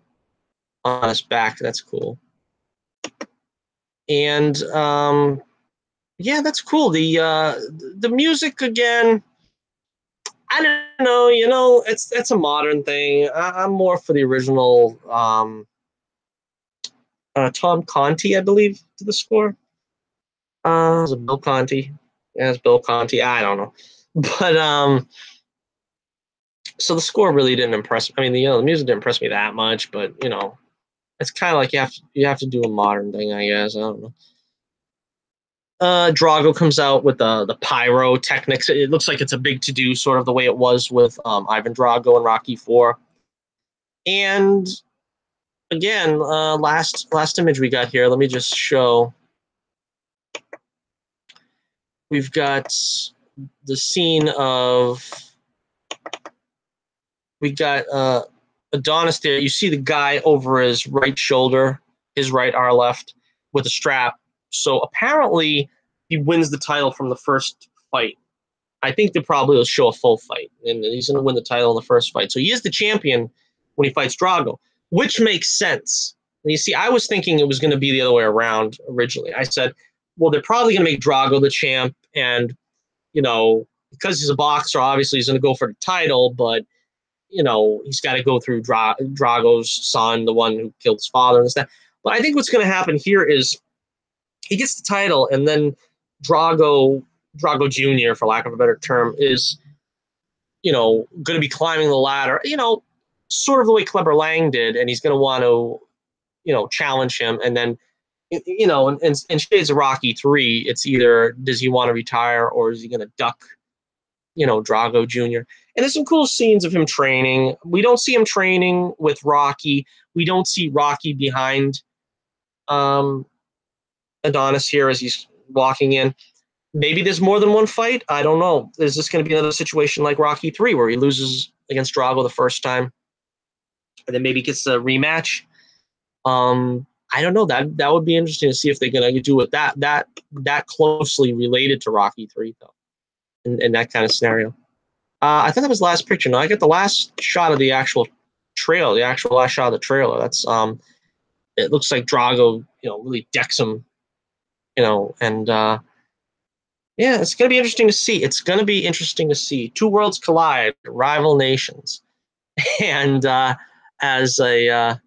on his back. That's cool. And yeah, that's cool. The music again. I don't know. You know, it's a modern thing. I'm more for the original. Tom Conti, I believe, to the score. Was it Bill Conti? Yeah, it's Bill Conti. I don't know, but so the score really didn't impress me. I mean, the music didn't impress me that much, but it's kind of like you have to do a modern thing, I guess. I don't know. Drago comes out with the pyrotechnics. It looks like it's a big to do, sort of the way it was with Ivan Drago and Rocky 4. And again, last image we got here. Let me just show. We've got the scene of we got Adonis there. You see the guy over his right shoulder, his right, our left, with a strap. So apparently he wins the title from the first fight. I think they probably will show a full fight, and he's going to win the title in the first fight. So he is the champion when he fights Drago, which makes sense. And you see, I was thinking it was going to be the other way around originally. I said, well, they're probably going to make Drago the champ, and because he's a boxer, obviously he's going to go for the title, but he's got to go through Drago's son, the one who killed his father and stuff. But I think what's going to happen here is he gets the title, and then Drago Jr., for lack of a better term, is, going to be climbing the ladder, sort of the way Clubber Lang did, and he's going to want to, challenge him. And then, in Shades of Rocky 3, it's either does he want to retire or is he going to duck, Drago Jr. And there's some cool scenes of him training. We don't see him training with Rocky. We don't see Rocky behind Adonis here as he's walking in. Maybe there's more than one fight. I don't know. Is this going to be another situation like Rocky 3 where he loses against Drago the first time and then maybe gets a rematch? I don't know. That would be interesting to see if they're going to do it that closely related to Rocky 3, though, in that kind of scenario. I thought that was the last picture. No, I got the last shot of the actual trailer, the actual last shot of the trailer. That's it looks like Drago, really decks him, and yeah, it's going to be interesting to see. It's going to be interesting to see. Two worlds collide, rival nations. And as a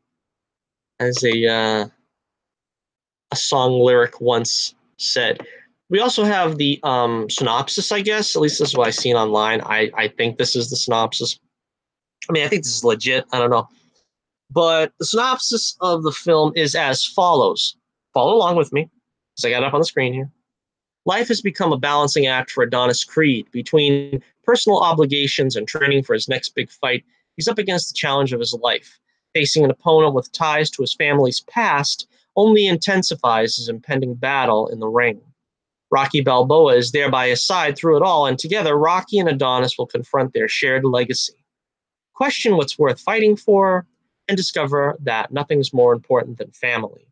song lyric once said, we also have the synopsis, I guess. At least this is what I've seen online. I think this is the synopsis. I mean, I think this is legit. I don't know. But the synopsis of the film is as follows. Follow along with me, because I got it up on the screen here. Life has become a balancing act for Adonis Creed. Between personal obligations and training for his next big fight, he's up against the challenge of his life. Facing an opponent with ties to his family's past only intensifies his impending battle in the ring. Rocky Balboa is there by his side through it all, and together Rocky and Adonis will confront their shared legacy, question what's worth fighting for, and discover that nothing's more important than family.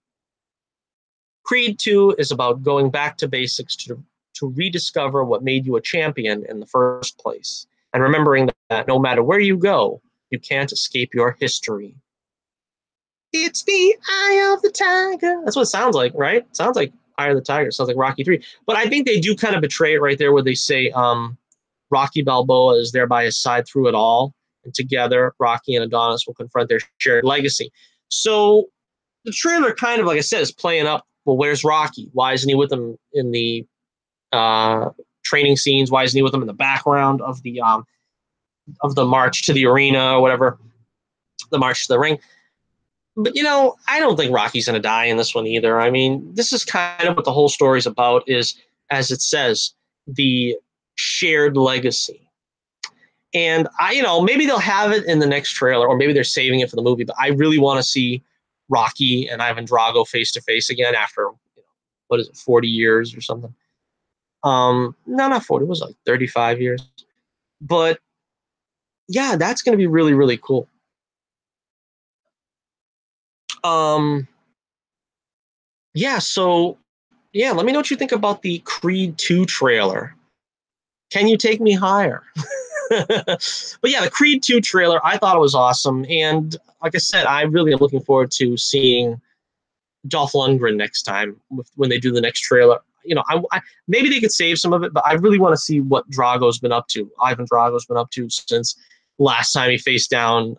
Creed 2 is about going back to basics to rediscover what made you a champion in the first place, and remembering that no matter where you go, you can't escape your history. It's the Eye of the Tiger. That's what it sounds like, right? It sounds like Eye of the Tiger. It sounds like Rocky 3. But I think they do kind of betray it right there where they say Rocky Balboa is there by his side through it all, and together Rocky and Adonis will confront their shared legacy. So the trailer kind of, like I said, is playing up, well, where's Rocky? Why isn't he with them in the training scenes? Why isn't he with them in the background of the march to the arena or whatever, the march to the ring? But, I don't think Rocky's going to die in this one either. I mean, this is kind of what the whole story's about is, as it says, the shared legacy. And maybe they'll have it in the next trailer, or maybe they're saving it for the movie, but I really want to see Rocky and Ivan Drago face to face again after, 40 years or something. No, not 40. It was like 35 years. But yeah, that's going to be really, really cool. Yeah, so yeah, let me know what you think about the Creed 2 trailer. Can you take me higher? But yeah, the Creed 2 trailer, I thought it was awesome. And like I said, I really am looking forward to seeing Dolph Lundgren next time when they do the next trailer. maybe they could save some of it, but I really want to see what Drago's been up to. Ivan Drago's been up to since last time he faced down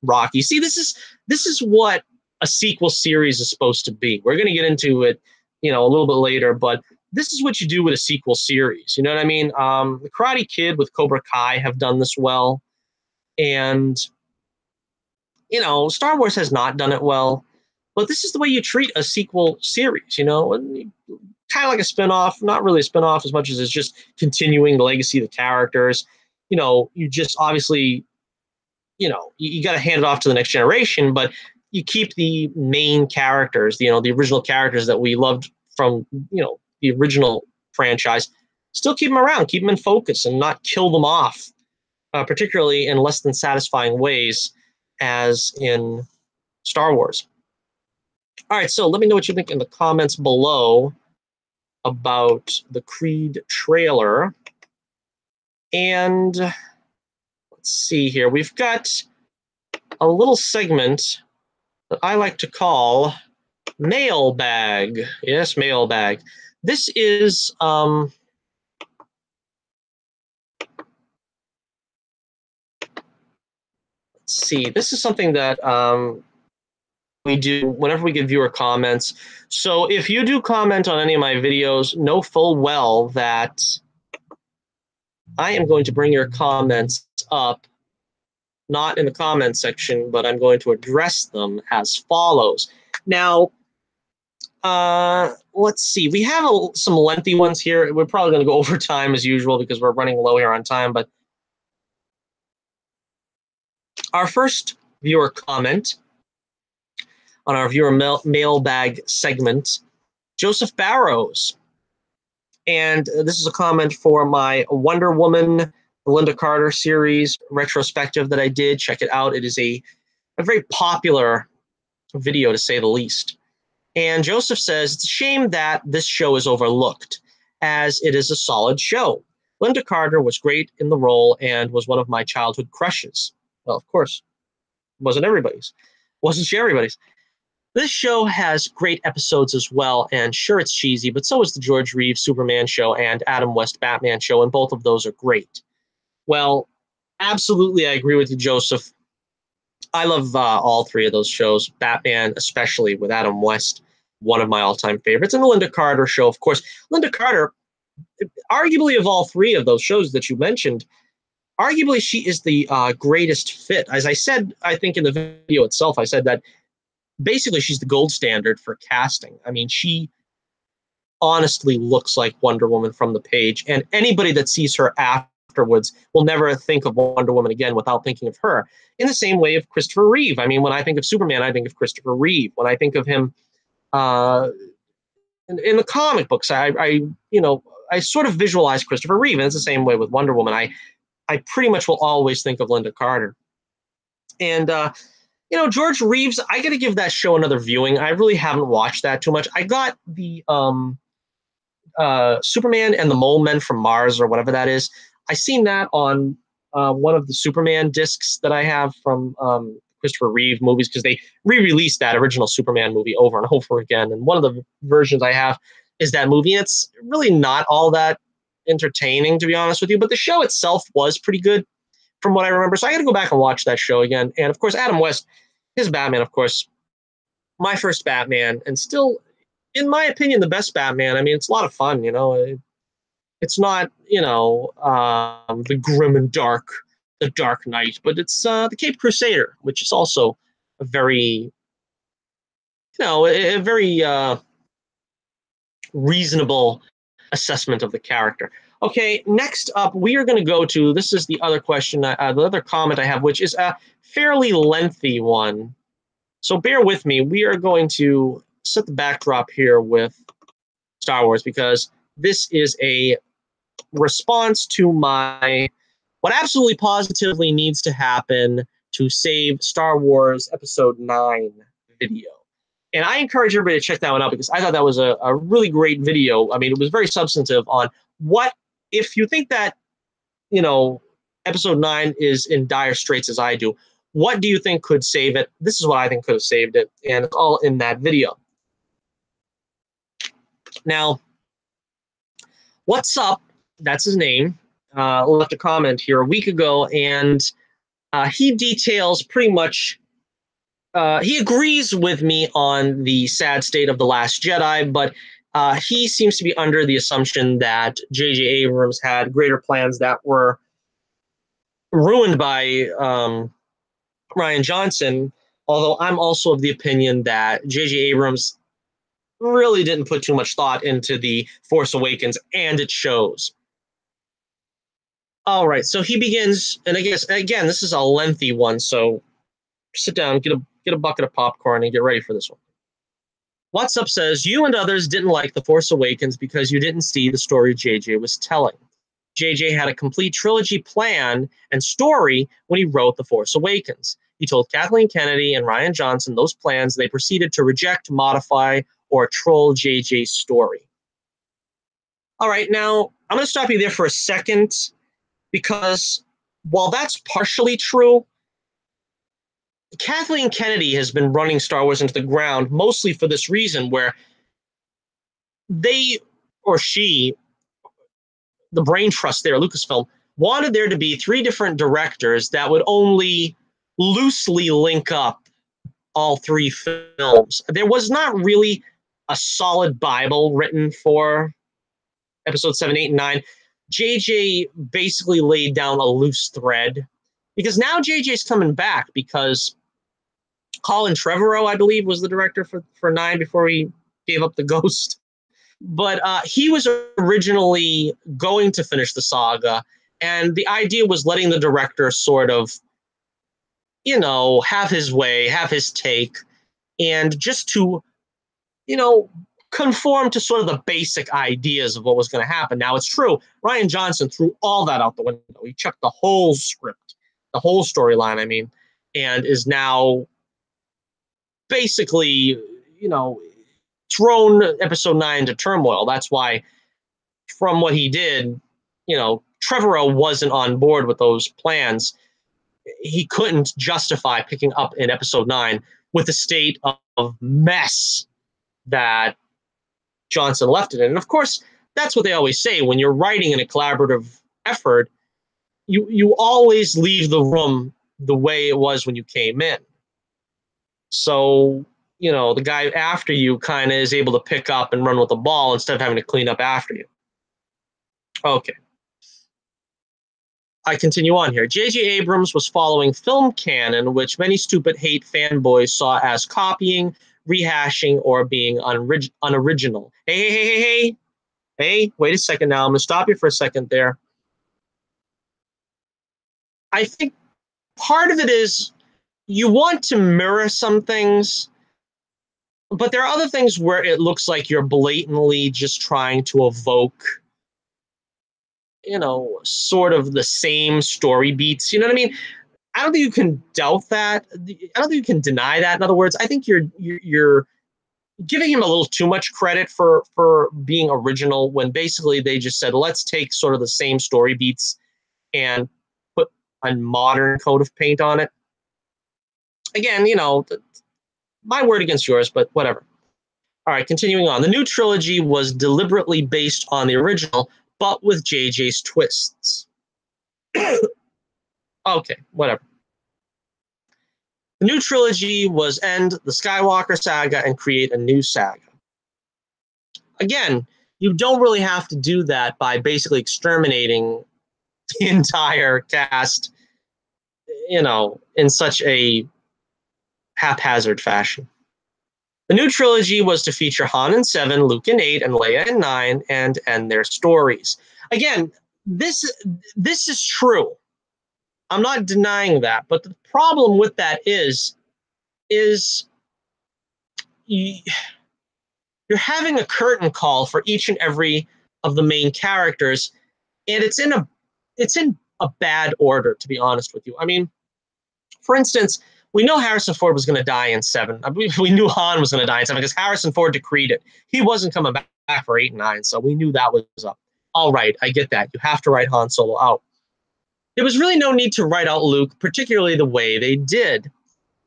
Rocky. See, this is what a sequel series is supposed to be. We're going to get into it, a little bit later, but this is what you do with a sequel series. You know what I mean? The Karate Kid with Cobra Kai have done this well, and Star Wars has not done it well. But this is the way you treat a sequel series, kind of like a spinoff, not really a spinoff as much as it's just continuing the legacy of the characters. You just obviously, you got to hand it off to the next generation, but you keep the main characters, the original characters that we loved from, the original franchise, still keep them around, keep them in focus and not kill them off, particularly in less than satisfying ways as in Star Wars. All right, so let me know what you think in the comments below about the Creed trailer. And let's see here. We've got a little segment that I like to call Mailbag. Yes, Mailbag. This is let's see. This is something that we do whenever we get viewer comments. So if you do comment on any of my videos, know full well that I am going to bring your comments up, not in the comments section, but I'm going to address them as follows. Now, let's see. We have some lengthy ones here. We're probably going to go over time as usual because we're running low here on time. But our first viewer comment on our viewer mailbag segment, Joseph Barrows. And this is a comment for my Wonder Woman, Linda Carter series retrospective that I did. Check it out. It is a very popular video, to say the least. And Joseph says, it's a shame that this show is overlooked, as it is a solid show. Linda Carter was great in the role and was one of my childhood crushes. Well, of course, wasn't everybody's. Wasn't she everybody's? This show has great episodes as well, and sure, it's cheesy, but so is the George Reeves Superman show and Adam West Batman show, and both of those are great. Well, absolutely, I agree with you, Joseph. I love all three of those shows, Batman especially with Adam West, one of my all-time favorites, and the Linda Carter show, of course. Linda Carter, arguably of all three of those shows that you mentioned, arguably she is the greatest fit. As I said, I think in the video itself, I said that basically she's the gold standard for casting. I mean, she honestly looks like Wonder Woman from the page, and anybody that sees her afterwards will never think of Wonder Woman again without thinking of her. In the same way of Christopher Reeve. I mean, when I think of Superman, I think of Christopher Reeve. When I think of him in the comic books, I sort of visualize Christopher Reeve, and it's the same way with Wonder Woman. I pretty much will always think of Linda Carter. And George Reeves, I got to give that show another viewing. I really haven't watched that too much. I got the Superman and the Mole Men from Mars, or whatever that is. I seen that on one of the Superman discs that I have from Christopher Reeve movies, because they re-released that original Superman movie over and over again. And one of the versions I have is that movie. And it's really not all that entertaining, to be honest with you. But the show itself was pretty good from what I remember. So I got to go back and watch that show again. And of course, Adam West, his Batman, of course, my first Batman, and still, in my opinion, the best Batman. I mean, it's a lot of fun, It's not, the grim and dark, the Dark Knight, but it's the Caped Crusader, which is also a very, a very reasonable assessment of the character. Okay, next up, we are going to go to, this is the other question, the other comment I have, which is a fairly lengthy one. So bear with me. We are going to set the backdrop here with Star Wars, because this is a response to my what absolutely positively needs to happen to save Star Wars Episode 9 video. And I encourage everybody to check that one out, because I thought that was a really great video. I mean, it was very substantive on what, if you think that, Episode 9 is in dire straits as I do, what do you think could save it? This is what I think could have saved it, and it's all in that video. Now, What's Up, that's his name, left a comment here a week ago, and he details pretty much, he agrees with me on the sad state of The Last Jedi, but he seems to be under the assumption that J.J. Abrams had greater plans that were ruined by Rian Johnson, although I'm also of the opinion that J.J. Abrams really didn't put too much thought into The Force Awakens, and it shows. All right, so he begins, and I guess, again, this is a lengthy one, so sit down, get a bucket of popcorn, and get ready for this one. What's Up says, you and others didn't like The Force Awakens because you didn't see the story JJ was telling. JJ had a complete trilogy plan and story when he wrote The Force Awakens. He told Kathleen Kennedy and Rian Johnson those plans. They proceeded to reject, modify, or troll JJ's story. All right, now I'm going to stop you there for a second, because while that's partially true, Kathleen Kennedy has been running Star Wars into the ground mostly for this reason, where they, or she, the brain trust there, Lucasfilm, wanted there to be 3 different directors that would only loosely link up all 3 films. There was not really a solid Bible written for episode 7, 8, and 9. JJ basically laid down a loose thread, because now JJ's coming back, because Colin Trevorrow, I believe, was the director for 9 before he gave up the ghost. But he was originally going to finish the saga, and the idea was letting the director sort of, have his way, have his take, and just to, conform to sort of the basic ideas of what was going to happen. Now, it's true, Rian Johnson threw all that out the window. He chucked the whole script, the whole storyline, I mean, and is now basically, thrown episode 9 into turmoil. That's why, from what he did, Trevorrow wasn't on board with those plans. He couldn't justify picking up in episode 9 with the state of mess that Johnson left it in. And of course, that's what they always say. When you're writing in a collaborative effort, you always leave the room the way it was when you came in. So, the guy after you kind of is able to pick up and run with the ball instead of having to clean up after you. Okay. I continue on here. J.J. Abrams was following film canon, which many stupid hate fanboys saw as copying, rehashing, or being unoriginal. Hey, wait a second now. I'm going to stop you for a second there. I think part of it is you want to mirror some things, but there are other things where it looks like you're blatantly just trying to evoke, sort of the same story beats. You know what I mean? I don't think you can doubt that. I don't think you can deny that. In other words, I think you're giving him a little too much credit for being original, when basically they just said, let's take sort of the same story beats and put a modern coat of paint on it. Again, my word against yours, but whatever. All right, continuing on. The new trilogy was deliberately based on the original, but with JJ's twists. Okay, whatever. The new trilogy was end the Skywalker saga and create a new saga. Again, you don't really have to do that by basically exterminating the entire cast, in such a haphazard fashion. The new trilogy was to feature Han in 7, Luke in 8, and Leia in 9, and end their stories. Again, this is true. I'm not denying that, but the problem with that is you're having a curtain call for each and every of the main characters, and it's in a bad order, to be honest with you. I mean, for instance, we know Harrison Ford was going to die in 7. We knew Han was going to die in 7 because Harrison Ford decreed it. He wasn't coming back for 8 and 9, so we knew that was up. All right, I get that. You have to write Han Solo out. There was really no need to write out Luke, particularly the way they did.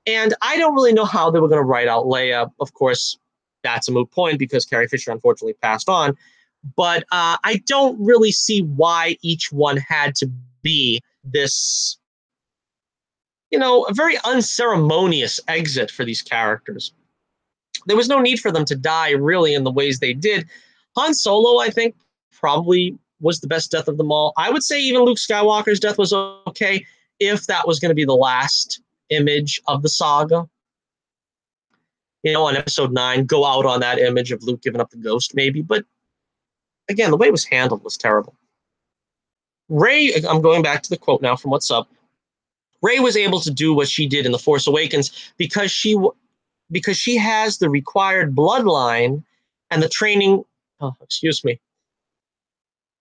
And I don't really know how they were going to write out Leia. Of course, that's a moot point because Carrie Fisher unfortunately passed on. But I don't really see why each one had to be this, a very unceremonious exit for these characters. There was no need for them to die really in the ways they did. Han Solo, I think, probably was the best death of them all. I would say even Luke Skywalker's death was okay if that was going to be the last image of the saga. On episode 9, go out on that image of Luke giving up the ghost, maybe. But again, the way it was handled was terrible. Rey, I'm going back to the quote now from What's Up. Rey was able to do what she did in The Force Awakens because she has the required bloodline and the training. Oh, excuse me.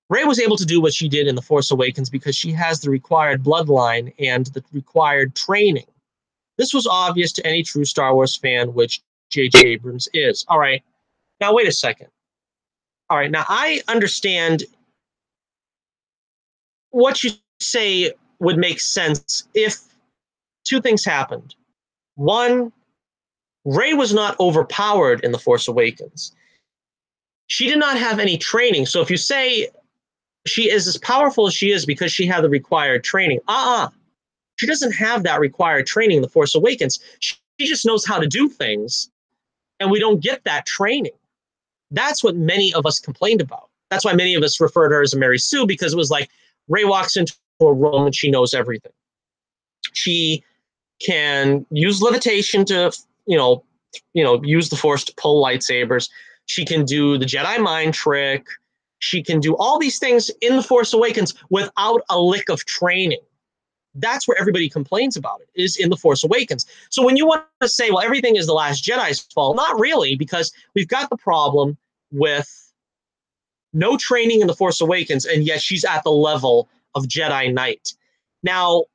Rey was able to do what she did in The Force Awakens because she has the required bloodline and the required training. This was obvious to any true Star Wars fan, which J.J. Abrams is. All right. Now, wait a second. All right. Now, I understand what you say would make sense if two things happened. One, Rey was not overpowered in The Force Awakens. She did not have any training. So if you say she is as powerful as she is because she had the required training, she doesn't have that required training in The Force Awakens. She just knows how to do things, and we don't get that training. That's what many of us complained about. That's why many of us referred to her as a Mary Sue, because it was like Rey walks into a room and she knows everything. She can use levitation to, use the Force to pull lightsabers. She can do the Jedi mind trick. She can do all these things in The Force Awakens without a lick of training. That's where everybody complains about it, is in The Force Awakens. So when you want to say, well, everything is The Last Jedi's fault, not really, because we've got the problem with no training in The Force Awakens, and yet she's at the level of Jedi Knight. Now,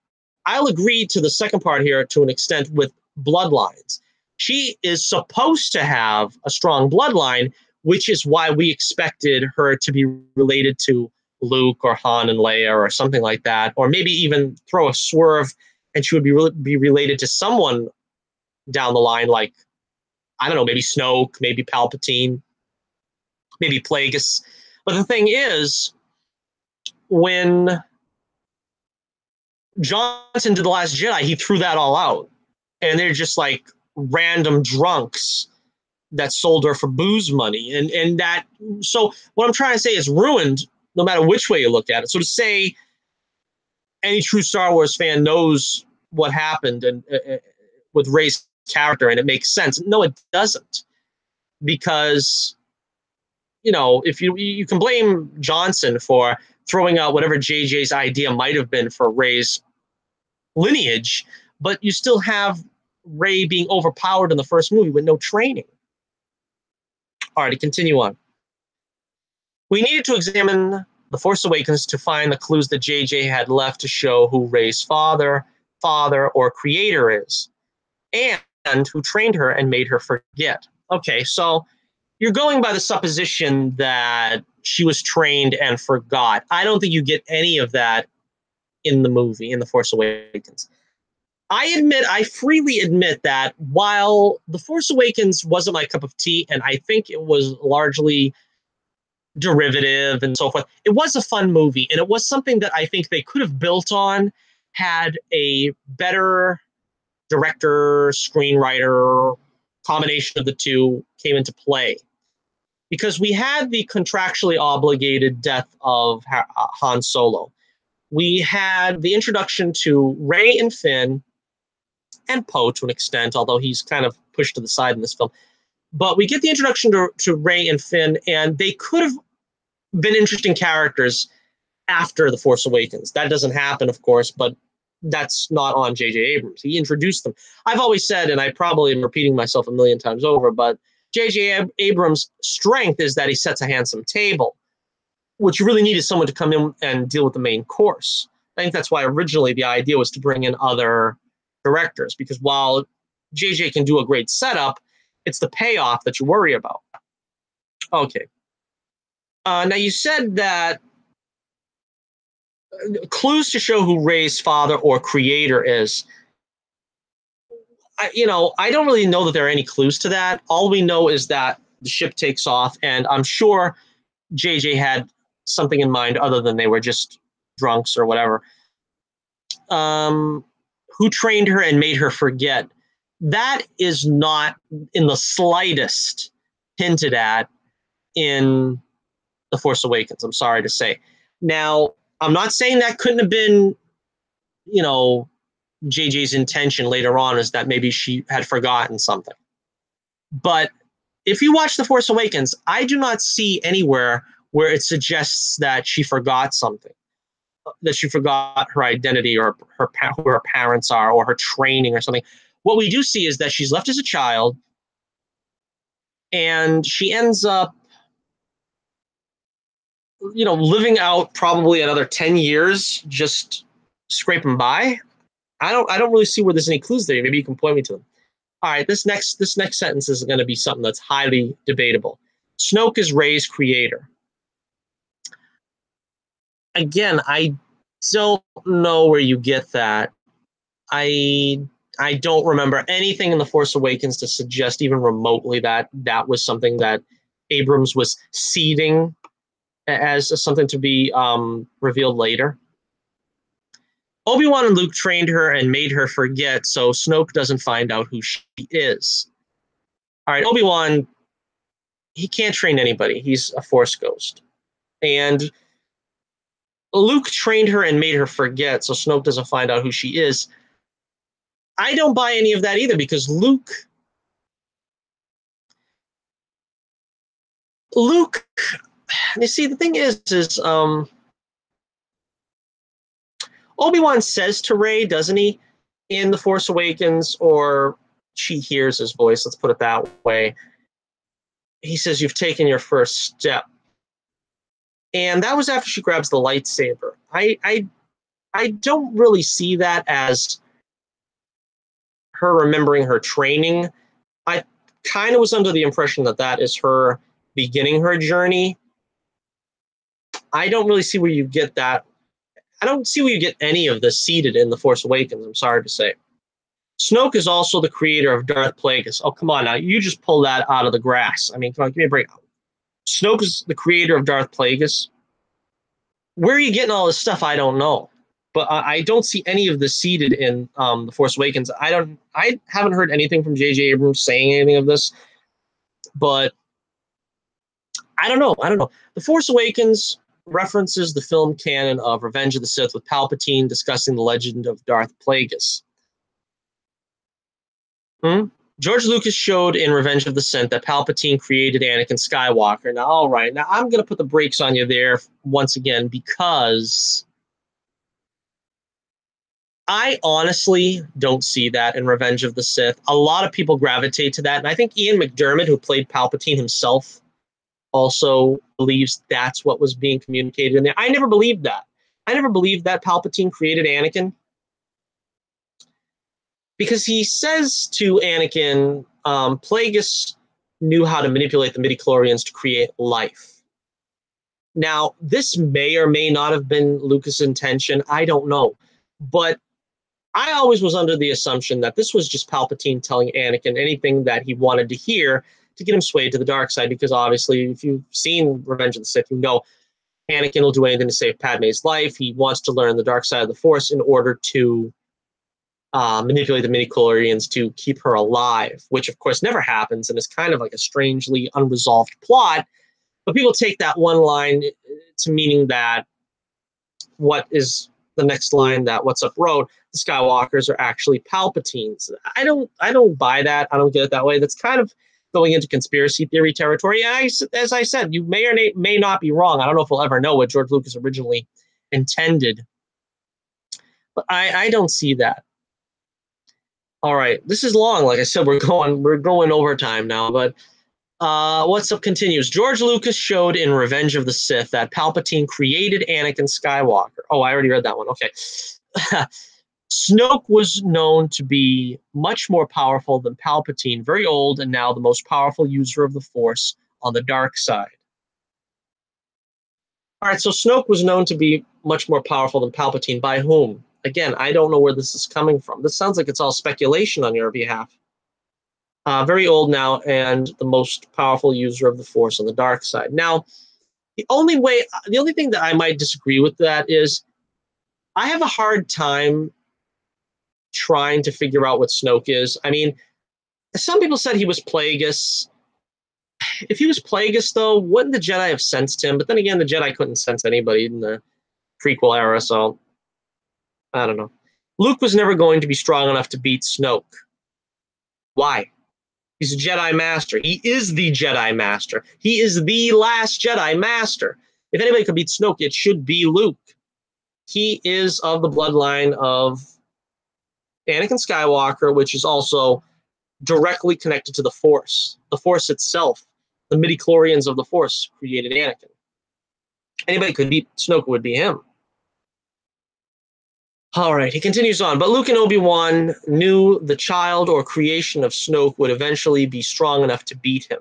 I'll agree to the second part here to an extent with bloodlines. She is supposed to have a strong bloodline, which is why we expected her to be related to Luke or Han and Leia or something like that, or maybe even throw a swerve and she would be related to someone down the line, like, I don't know, maybe Snoke, maybe Palpatine, maybe Plagueis. But the thing is, when Johnson did The Last Jedi, he threw that all out. And they're just like random drunks that sold her for booze money. And that, so what I'm trying to say is ruined no matter which way you look at it. So to say any true Star Wars fan knows what happened and with Rey's character and it makes sense. No, it doesn't. Because, if you can blame Johnson for throwing out whatever JJ's idea might have been for Rey's lineage, but you still have Rey being overpowered in the first movie with no training. All right, to continue on. We needed to examine The Force Awakens to find the clues that JJ had left to show who Rey's father, or creator is, and who trained her and made her forget. Okay, so you're going by the supposition that she was trained and forgot. I don't think you get any of that in the movie, in The Force Awakens. I freely admit that while The Force Awakens wasn't my cup of tea, and I think it was largely derivative and so forth, it was a fun movie, and it was something that I think they could have built on had a better director, screenwriter, combination of the two came into play. Because we had the contractually obligated death of Han Solo. We had the introduction to Rey and Finn, and Poe to an extent, although he's kind of pushed to the side in this film. But we get the introduction to Rey and Finn, and they could have been interesting characters after The Force Awakens. That doesn't happen, of course, but that's not on J.J. Abrams. He introduced them. I've always said, and I probably am repeating myself a million times over, but J.J. Abrams' strength is that he sets a handsome table. What you really need is someone to come in and deal with the main course. I think that's why originally the idea was to bring in other directors, because while JJ can do a great setup, it's the payoff that you worry about. Okay. Now you said that clues to show who Rey's father or creator is. I don't really know that there are any clues to that. All we know is that the ship takes off, and I'm sure JJ had something in mind other than they were just drunks or whatever. Who trained her and made her forget? That is not in the slightest hinted at in The Force Awakens, I'm sorry to say. Now, I'm not saying that couldn't have been, you know, JJ's intention later on, is that maybe she had forgotten something. But if you watch The Force Awakens, I do not see anywhere where it suggests that she forgot something, that she forgot her identity or who her parents are or her training or something. What we do see is that she's left as a child and she ends up, you know, living out probably another 10 years just scraping by. I don't really see where there's any clues there. Maybe you can point me to them. All right, this next sentence is going to be something that's highly debatable. Snoke is Rey's creator. Again, I don't know where you get that. I don't remember anything in The Force Awakens to suggest even remotely that that was something that Abrams was seeding as something to be revealed later. Obi-Wan and Luke trained her and made her forget, so Snoke doesn't find out who she is. All right, Obi-Wan, he can't train anybody. He's a Force ghost. And Luke trained her and made her forget, so Snoke doesn't find out who she is. I don't buy any of that either, because Luke, you see, the thing is Obi-Wan says to Rey, doesn't he, in The Force Awakens, or she hears his voice, let's put it that way. He says, "You've taken your first step." And that was after she grabs the lightsaber. I don't really see that as her remembering her training. I kind of was under the impression that that is her beginning her journey. I don't really see where you get that. I don't see where you get any of this seeded in The Force Awakens, I'm sorry to say. Snoke is also the creator of Darth Plagueis. Oh, come on now. You just pull that out of the grass. I mean, come on, give me a break. Snoke is the creator of Darth Plagueis. Where are you getting all this stuff? I don't know. But I don't see any of this seeded in The Force Awakens. I haven't heard anything from J.J. Abrams saying anything of this. But I don't know. The Force Awakens references the film canon of Revenge of the Sith with Palpatine discussing the legend of Darth Plagueis. George Lucas showed in Revenge of the Sith that Palpatine created Anakin Skywalker. Now, all right. Now, I'm going to put the brakes on you there once again, because I honestly don't see that in Revenge of the Sith. A lot of people gravitate to that. And I think Ian McDiarmid, who played Palpatine himself, also believes that's what was being communicated in there. I never believed that. I never believed that Palpatine created Anakin, because he says to Anakin, Plagueis knew how to manipulate the midichlorians to create life. Now, this may or may not have been Lucas' intention. I don't know. But I always was under the assumption that this was just Palpatine telling Anakin anything that he wanted to hear to get him swayed to the dark side, because obviously, if you've seen Revenge of the Sith, you know Anakin will do anything to save Padme's life. He wants to learn the dark side of the Force in order to manipulate the midichlorians to keep her alive, which of course never happens and is kind of like a strangely unresolved plot. But people take that one line to meaning that what is the next line that What's Up Road, the Skywalkers are actually Palpatines. I don't buy that. I don't get it that way. That's kind of going into conspiracy theory territory. And as I said, you may or may not be wrong. I don't know if we'll ever know what George Lucas originally intended. But I don't see that. All right, this is long. Like I said, we're going overtime now. But What's Up continues. George Lucas showed in Revenge of the Sith that Palpatine created Anakin Skywalker. Oh, I already read that one. Okay. Snoke was known to be much more powerful than Palpatine, very old, and now the most powerful user of the Force on the dark side. All right, so Snoke was known to be much more powerful than Palpatine. By whom? Again, I don't know where this is coming from. This sounds like it's all speculation on your behalf. Very old now, and the most powerful user of the Force on the dark side. Now, The only thing that I might disagree with that is I have a hard time trying to figure out what Snoke is. I mean, some people said he was Plagueis. If he was Plagueis, though, wouldn't the Jedi have sensed him? But then again, the Jedi couldn't sense anybody in the prequel era, so I don't know. Luke was never going to be strong enough to beat Snoke. Why? He's a Jedi Master. He is the Jedi Master. He is the last Jedi Master. If anybody could beat Snoke, it should be Luke. He is of the bloodline of Anakin Skywalker, which is also directly connected to the Force. The Force itself, the midichlorians of the Force created Anakin. Anybody could beat Snoke, would be him. All right, he continues on. But Luke and Obi-Wan knew the child or creation of Snoke would eventually be strong enough to beat him.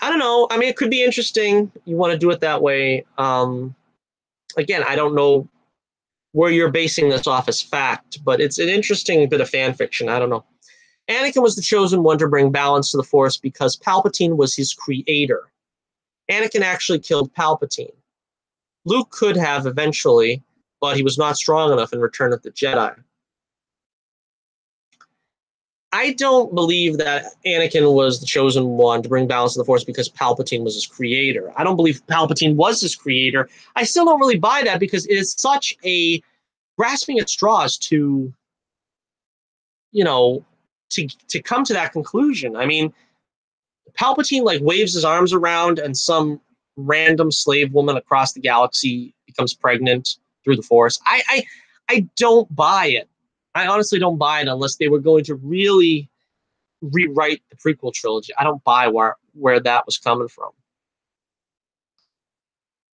I don't know. I mean, it could be interesting. You want to do it that way. Again, I don't know where you're basing this off as fact, but it's an interesting bit of fan fiction. I don't know. Anakin was the chosen one to bring balance to the Force because Palpatine was his creator. Anakin actually killed Palpatine. Luke could have eventually, but he was not strong enough in Return of the Jedi. I don't believe that Anakin was the chosen one to bring balance to the Force because Palpatine was his creator. I don't believe Palpatine was his creator. I still don't really buy that because it is such a grasping at straws to, to come to that conclusion. I mean, Palpatine like waves his arms around and some random slave woman across the galaxy becomes pregnant through the Force. I don't buy it. I honestly don't buy it unless they were going to really rewrite the prequel trilogy. I don't buy where that was coming from.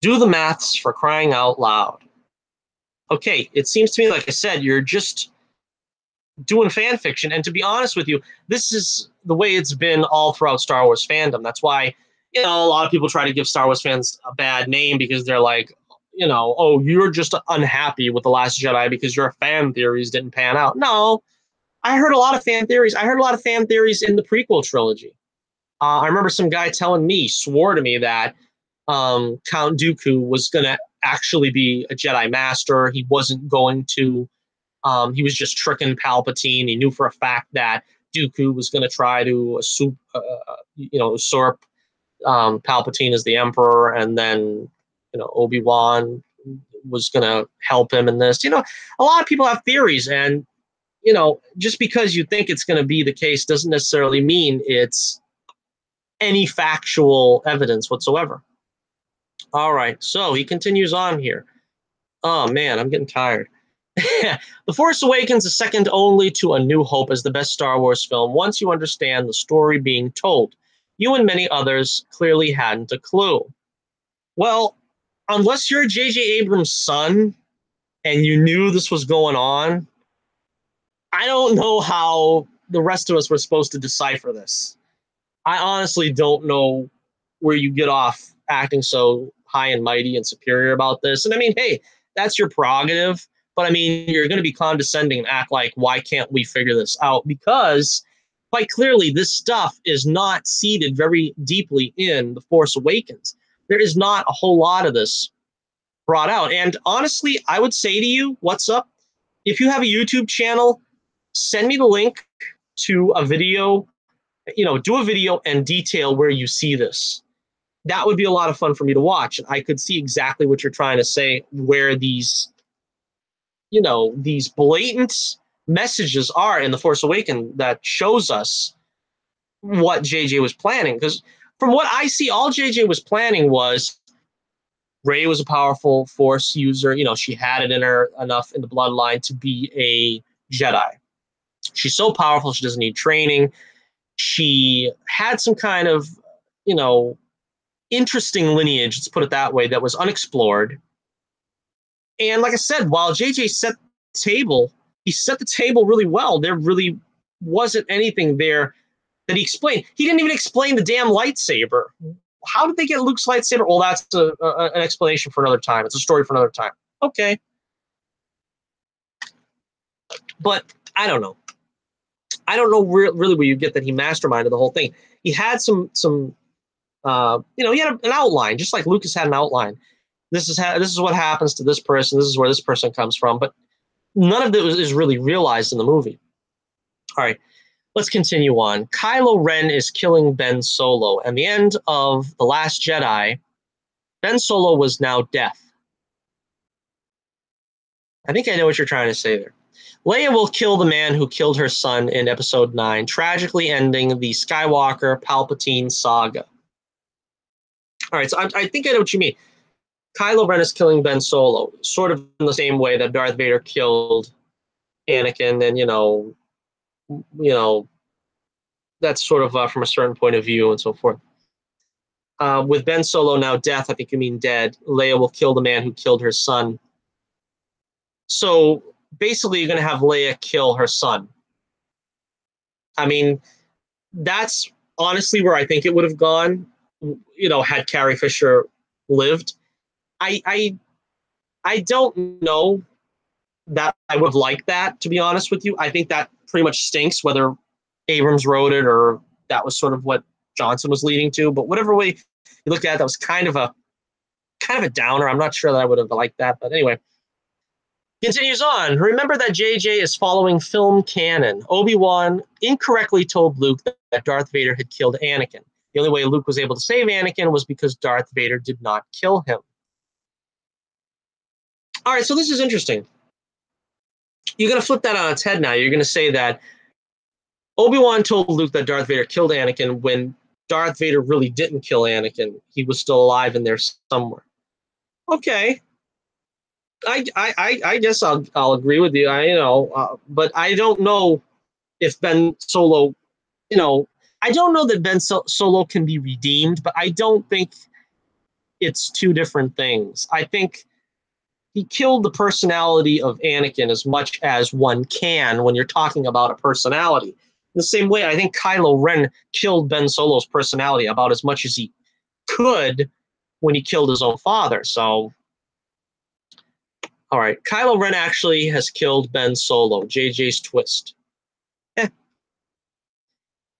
Do the maths, for crying out loud. Okay, it seems to me, like I said, you're just doing fan fiction. And to be honest with you, this is the way it's been all throughout Star Wars fandom. That's why, a lot of people try to give Star Wars fans a bad name because they're like, oh, you're just unhappy with The Last Jedi because your fan theories didn't pan out. No, I heard a lot of fan theories. I heard a lot of fan theories in the prequel trilogy. I remember some guy swore to me that Count Dooku was going to actually be a Jedi Master. He wasn't going to. He was just tricking Palpatine. He knew for a fact that Dooku was going to try to usurp Palpatine as the Emperor, and then Obi-Wan was going to help him in this. A lot of people have theories, and just because you think it's going to be the case doesn't necessarily mean it's any factual evidence whatsoever. All right, so he continues on here. Oh man, I'm getting tired. The Force Awakens is second only to A New Hope as the best Star Wars film once you understand the story being told. You and many others clearly hadn't a clue. Well, unless you're J.J. Abrams' son and you knew this was going on, I don't know how the rest of us were supposed to decipher this. I honestly don't know where you get off acting so high and mighty and superior about this. And I mean, hey, that's your prerogative. But I mean, you're going to be condescending and act like, why can't we figure this out? Because quite clearly, this stuff is not seated very deeply in The Force Awakens. There is not a whole lot of this brought out. And honestly, I would say to you, what's up? If you have a YouTube channel, send me the link to a video, do a video and detail where you see this. That would be a lot of fun for me to watch. I could see exactly what you're trying to say, where these blatant messages are in The Force Awakens that shows us what JJ was planning. Because from what I see, all JJ was planning was Rey was a powerful Force user. She had it in her enough in the bloodline to be a Jedi. She's so powerful, she doesn't need training. She had some kind of, interesting lineage, let's put it that way, that was unexplored. And like I said, while JJ set the table, he set the table really well. There really wasn't anything there that he explained. He didn't even explain the damn lightsaber. How did they get Luke's lightsaber? Well, that's an explanation for another time. It's a story for another time. Okay. But I don't know. I don't know really where you get that he masterminded the whole thing. He had some He had an outline, just like Lucas had an outline. This is what happens to this person. This is where this person comes from. But none of it is really realized in the movie. All right, let's continue on. Kylo Ren is killing Ben Solo. And the end of The Last Jedi, Ben Solo was now death. I think I know what you're trying to say there. Leia will kill the man who killed her son in Episode 9, tragically ending the Skywalker-Palpatine saga. All right, so I think I know what you mean. Kylo Ren is killing Ben Solo, sort of in the same way that Darth Vader killed Anakin, and that's sort of from a certain point of view and so forth. With Ben Solo now death, I think you mean dead. Leia will kill the man who killed her son. So basically, you're going to have Leia kill her son. I mean, that's honestly where I think it would have gone, had Carrie Fisher lived. I don't know that I would have liked that, to be honest with you. I think that pretty much stinks, whether Abrams wrote it or that was sort of what Johnson was leading to. But whatever way you look at it, that was kind of a downer. I'm not sure that I would have liked that. But anyway, continues on. Remember that JJ is following film canon. Obi-Wan incorrectly told Luke that Darth Vader had killed Anakin. The only way Luke was able to save Anakin was because Darth Vader did not kill him. All right, so this is interesting. You're going to flip that on its head now. You're going to say that Obi-Wan told Luke that Darth Vader killed Anakin when Darth Vader really didn't kill Anakin. He was still alive in there somewhere. Okay. I guess I'll agree with you. But I don't know if Ben Solo, I don't know that Ben Solo can be redeemed, but I don't think it's two different things. I think he killed the personality of Anakin as much as one can when you're talking about a personality. In the same way, I think Kylo Ren killed Ben Solo's personality about as much as he could when he killed his own father. So, all right, Kylo Ren actually has killed Ben Solo. JJ's twist.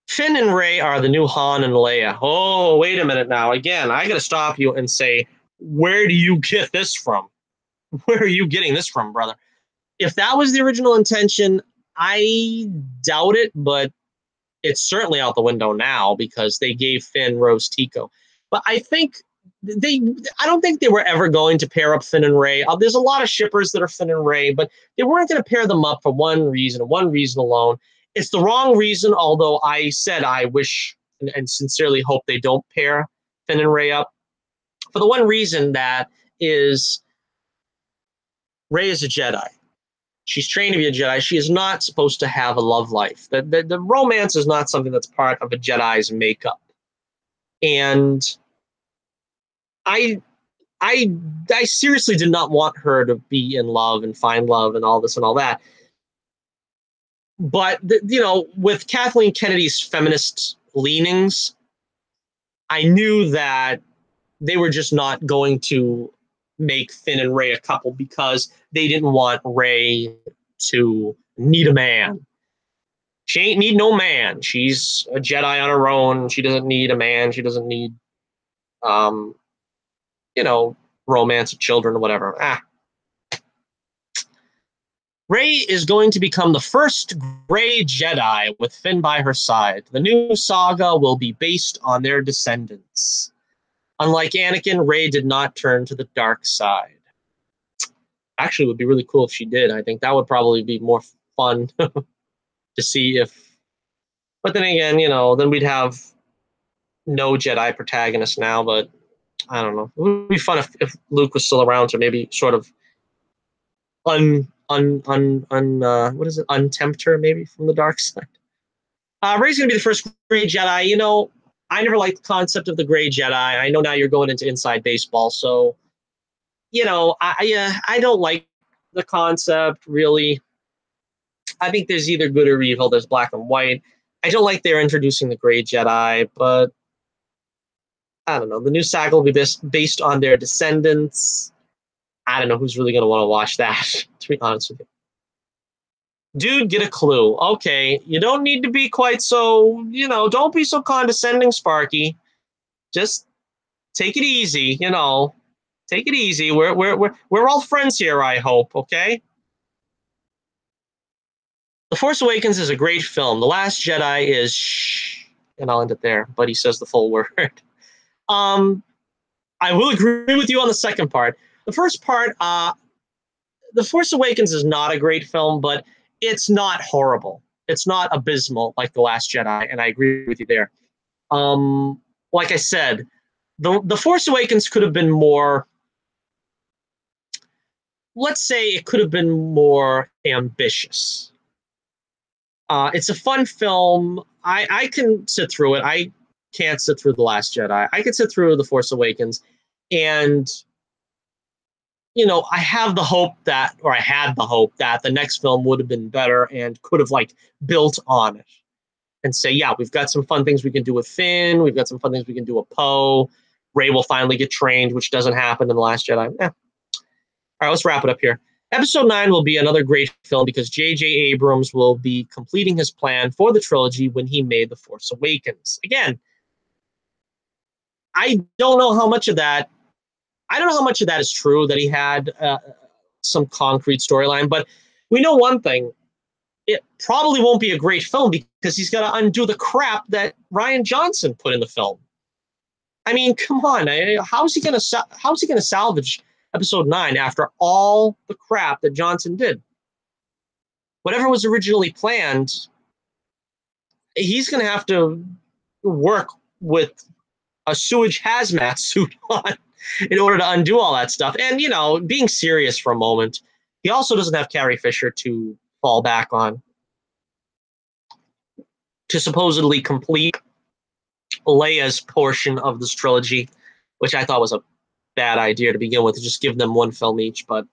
Finn and Rey are the new Han and Leia. Oh, wait a minute now. Again, I got to stop you and say, where do you get this from? Where are you getting this from, brother? If that was the original intention, I doubt it, but it's certainly out the window now because they gave Finn Rose Tico. But I don't think they were ever going to pair up Finn and Rey. There's a lot of shippers that are Finn and Rey, but they weren't going to pair them up for one reason alone. It's the wrong reason, although I said I wish and sincerely hope they don't pair Finn and Rey up. For the one reason that is Rey is a Jedi. She's trained to be a Jedi. She is not supposed to have a love life. The romance is not something that's part of a Jedi's makeup. And I seriously did not want her to be in love and find love and all this and all that. But, with Kathleen Kennedy's feminist leanings, I knew that they were just not going to make Finn and Rey a couple because they didn't want Rey to need a man. She ain't need no man. She's a Jedi on her own. She doesn't need a man. She doesn't need, romance of children or whatever. Rey is going to become the first Grey Jedi with Finn by her side. The new saga will be based on their descendants. Unlike Anakin, Rey did not turn to the dark side. Actually, it would be really cool if she did. I think that would probably be more fun to see if... But then again, then we'd have no Jedi protagonist now, but I don't know. It would be fun if Luke was still around to maybe sort of untempt her maybe from the dark side. Rey's going to be the first Grey Jedi. I never liked the concept of the Grey Jedi. I know now you're going into inside baseball, so I don't like the concept really. I think there's either good or evil. There's black and white. I don't like they're introducing the Grey Jedi, but I don't know. The new saga will be based on their descendants. I don't know who's really going to want to watch that, to be honest with you. Dude, get a clue. Okay, you don't need to be quite so, don't be so condescending, Sparky. just take it easy, you know. Take it easy. We're all friends here, I hope, okay? The Force Awakens is a great film. The Last Jedi is shh, and I'll end it there, but he says the full word. I will agree with you on the second part. The first part, The Force Awakens is not a great film, but it's not horrible. It's not abysmal like The Last Jedi, and I agree with you there. Like I said, the Force Awakens could have been more. Let's say it could have been more ambitious. It's a fun film. I can sit through it. I can't sit through The Last Jedi. I can sit through The Force Awakens, and you know, I had the hope that the next film would have been better and could have like built on it and say, yeah, we've got some fun things we can do with Finn. We've got some fun things we can do with Poe. Rey will finally get trained, which doesn't happen in The Last Jedi. All right, let's wrap it up here. Episode 9 will be another great film because J.J. Abrams will be completing his plan for the trilogy when he made The Force Awakens. Again, I don't know how much of that is true, that he had some concrete storyline, but we know one thing. It probably won't be a great film because he's got to undo the crap that Rian Johnson put in the film. I mean, come on. How's he going to salvage episode 9 after all the crap that Johnson did? Whatever was originally planned, he's going to have to work with a sewage hazmat suit on in order to undo all that stuff. And, you know, being serious for a moment, he also doesn't have Carrie Fisher to fall back on to supposedly complete Leia's portion of this trilogy, which I thought was a bad idea to begin with, to just give them one film each. But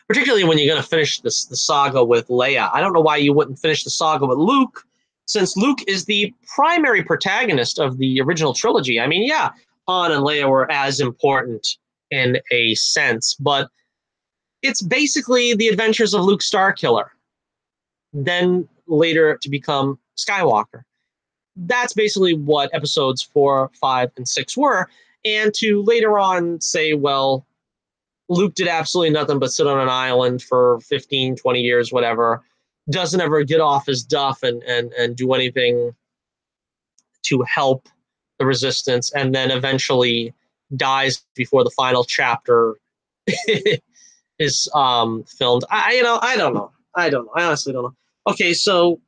particularly when you're going to finish the saga with Leia, I don't know why you wouldn't finish the saga with Luke, since Luke is the primary protagonist of the original trilogy. I mean, yeah, Han and Leia were as important in a sense, but it's basically the adventures of Luke Starkiller, then later to become Skywalker. That's basically what episodes 4, 5, and 6 were. And to later on say, well, Luke did absolutely nothing but sit on an island for 15, 20 years, whatever, doesn't ever get off his duff and do anything to help the Resistance, and then eventually dies before the final chapter is filmed. I don't know. I honestly don't know. Okay, so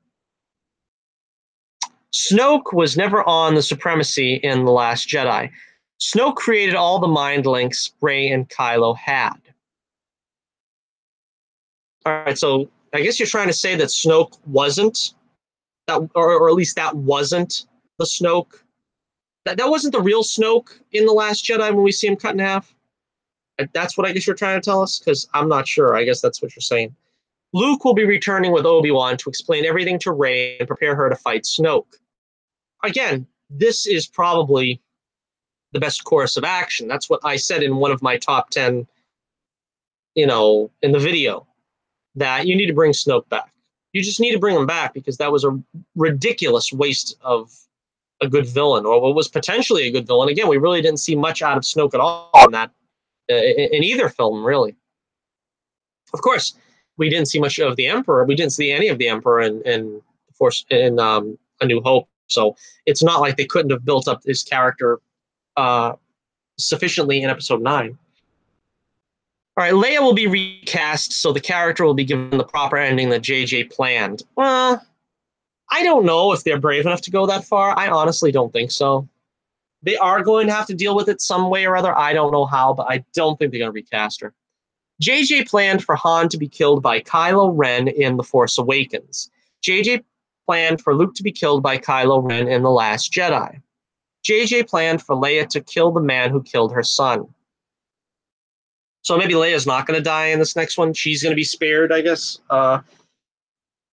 Snoke was never on the Supremacy in The Last Jedi. Snoke created all the mind links Rey and Kylo had. All right, so I guess you're trying to say that Snoke wasn't, that, or at least that wasn't the Snoke. That wasn't the real Snoke in The Last Jedi when we see him cut in half. That's what I guess you're trying to tell us? Because I'm not sure. I guess that's what you're saying. Luke will be returning with Obi-Wan to explain everything to Rey and prepare her to fight Snoke. Again, this is probably the best course of action. That's what I said in one of my top 10, in the video, that you need to bring Snoke back. You just need to bring him back because that was a ridiculous waste of a good villain, or what was potentially a good villain. Again, we really didn't see much out of Snoke at all in that, in either film, really. Of course, we didn't see much of the Emperor. We didn't see any of the Emperor in Force in A New Hope. So it's not like they couldn't have built up his character sufficiently in Episode 9. All right, Leia will be recast, so the character will be given the proper ending that JJ planned. Well, I don't know if they're brave enough to go that far. I honestly don't think so. They are going to have to deal with it some way or other. I don't know how, but I don't think they're going to recast her. JJ planned for Han to be killed by Kylo Ren in The Force Awakens. JJ planned for Luke to be killed by Kylo Ren in The Last Jedi. JJ planned for Leia to kill the man who killed her son. So maybe Leia's not going to die in this next one. She's going to be spared, I guess,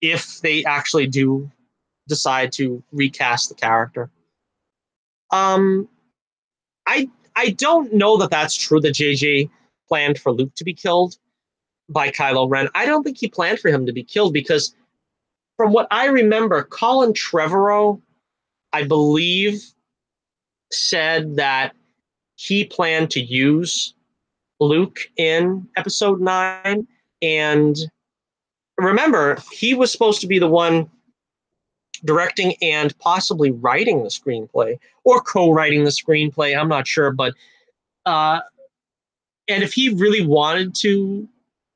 if they actually do decide to recast the character. I don't know that that's true, that JJ planned for Luke to be killed by Kylo Ren. I don't think he planned for him to be killed because from what I remember, Colin Trevorrow, I believe, said that he planned to use Luke in episode 9. And remember, he was supposed to be the one directing and possibly writing the screenplay or co-writing the screenplay. I'm not sure, but and if he really wanted to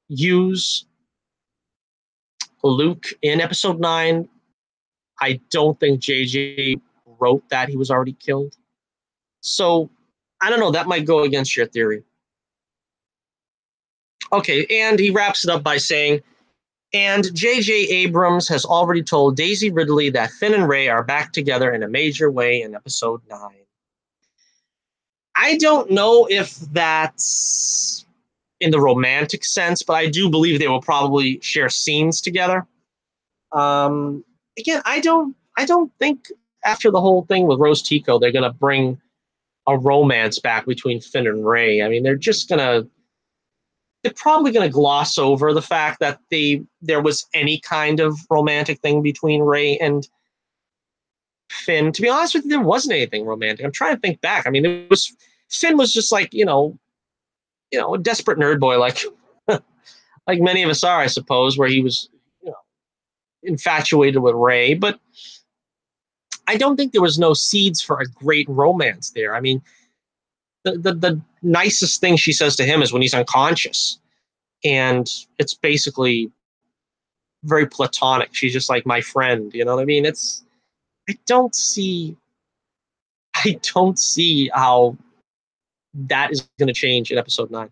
use Luke in episode 9, I don't think JJ wrote that he was already killed. So I don't know. That might go against your theory. Okay, and he wraps it up by saying, and J.J. Abrams has already told Daisy Ridley that Finn and Rey are back together in a major way in episode 9. I don't know if that's in the romantic sense, but I do believe they will probably share scenes together. Again, I don't think after the whole thing with Rose Tico, they're gonna bring a romance back between Finn and Rey. I mean, they're probably gonna gloss over the fact that there was any kind of romantic thing between Rey and Finn. To be honest with you, there wasn't anything romantic. I'm trying to think back. I mean, Finn was just like, a desperate nerd boy, like like many of us are, I suppose, where he was, infatuated with Rey. But I don't think there was no seeds for a great romance there. I mean, the nicest thing she says to him is when he's unconscious, and it's basically very platonic. She's just like my friend, you know what I mean? I don't see how that is going to change in episode 9.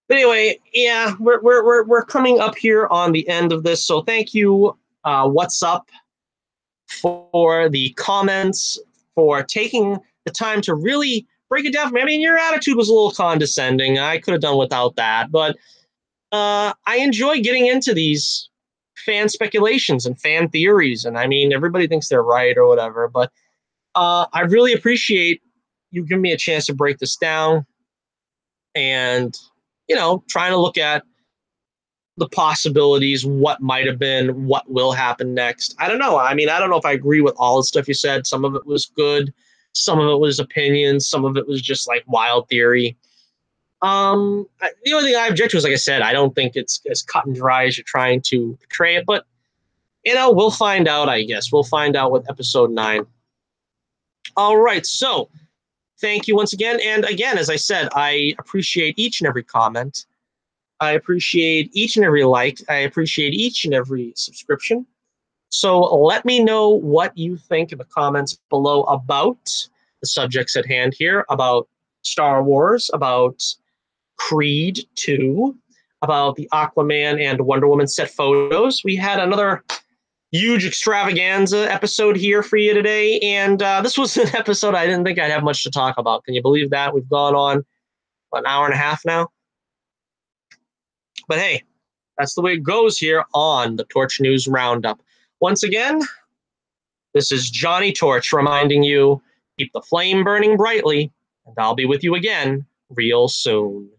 But anyway, yeah, we're coming up here on the end of this. So thank you, What's Up, for the comments, for taking the time to really break it down for me. I mean, your attitude was a little condescending. I could have done without that, but I enjoy getting into these fan speculations and fan theories. And I mean, everybody thinks they're right or whatever, but I really appreciate you giving me a chance to break this down and, trying to look at the possibilities, what might have been, what will happen next. I don't know. I mean, I don't know if I agree with all the stuff you said. Some of it was good. Some of it was opinions. Some of it was just like wild theory. The only thing I object to is, like I said, I don't think it's as cut and dry as you're trying to portray it. But, we'll find out, I guess. We'll find out with episode 9. All right. So thank you once again. And again, as I said, I appreciate each and every comment. I appreciate each and every like. I appreciate each and every subscription. So let me know what you think in the comments below about the subjects at hand here, about Star Wars, about Creed 2, about the Aquaman and Wonder Woman set photos. We had another huge extravaganza episode here for you today, and this was an episode I didn't think I'd have much to talk about. Can you believe that? We've gone on an hour and a half now. But hey, that's the way it goes here on the Torch News Roundup. Once again, this is Johnny Torch reminding you, keep the flame burning brightly, and I'll be with you again real soon.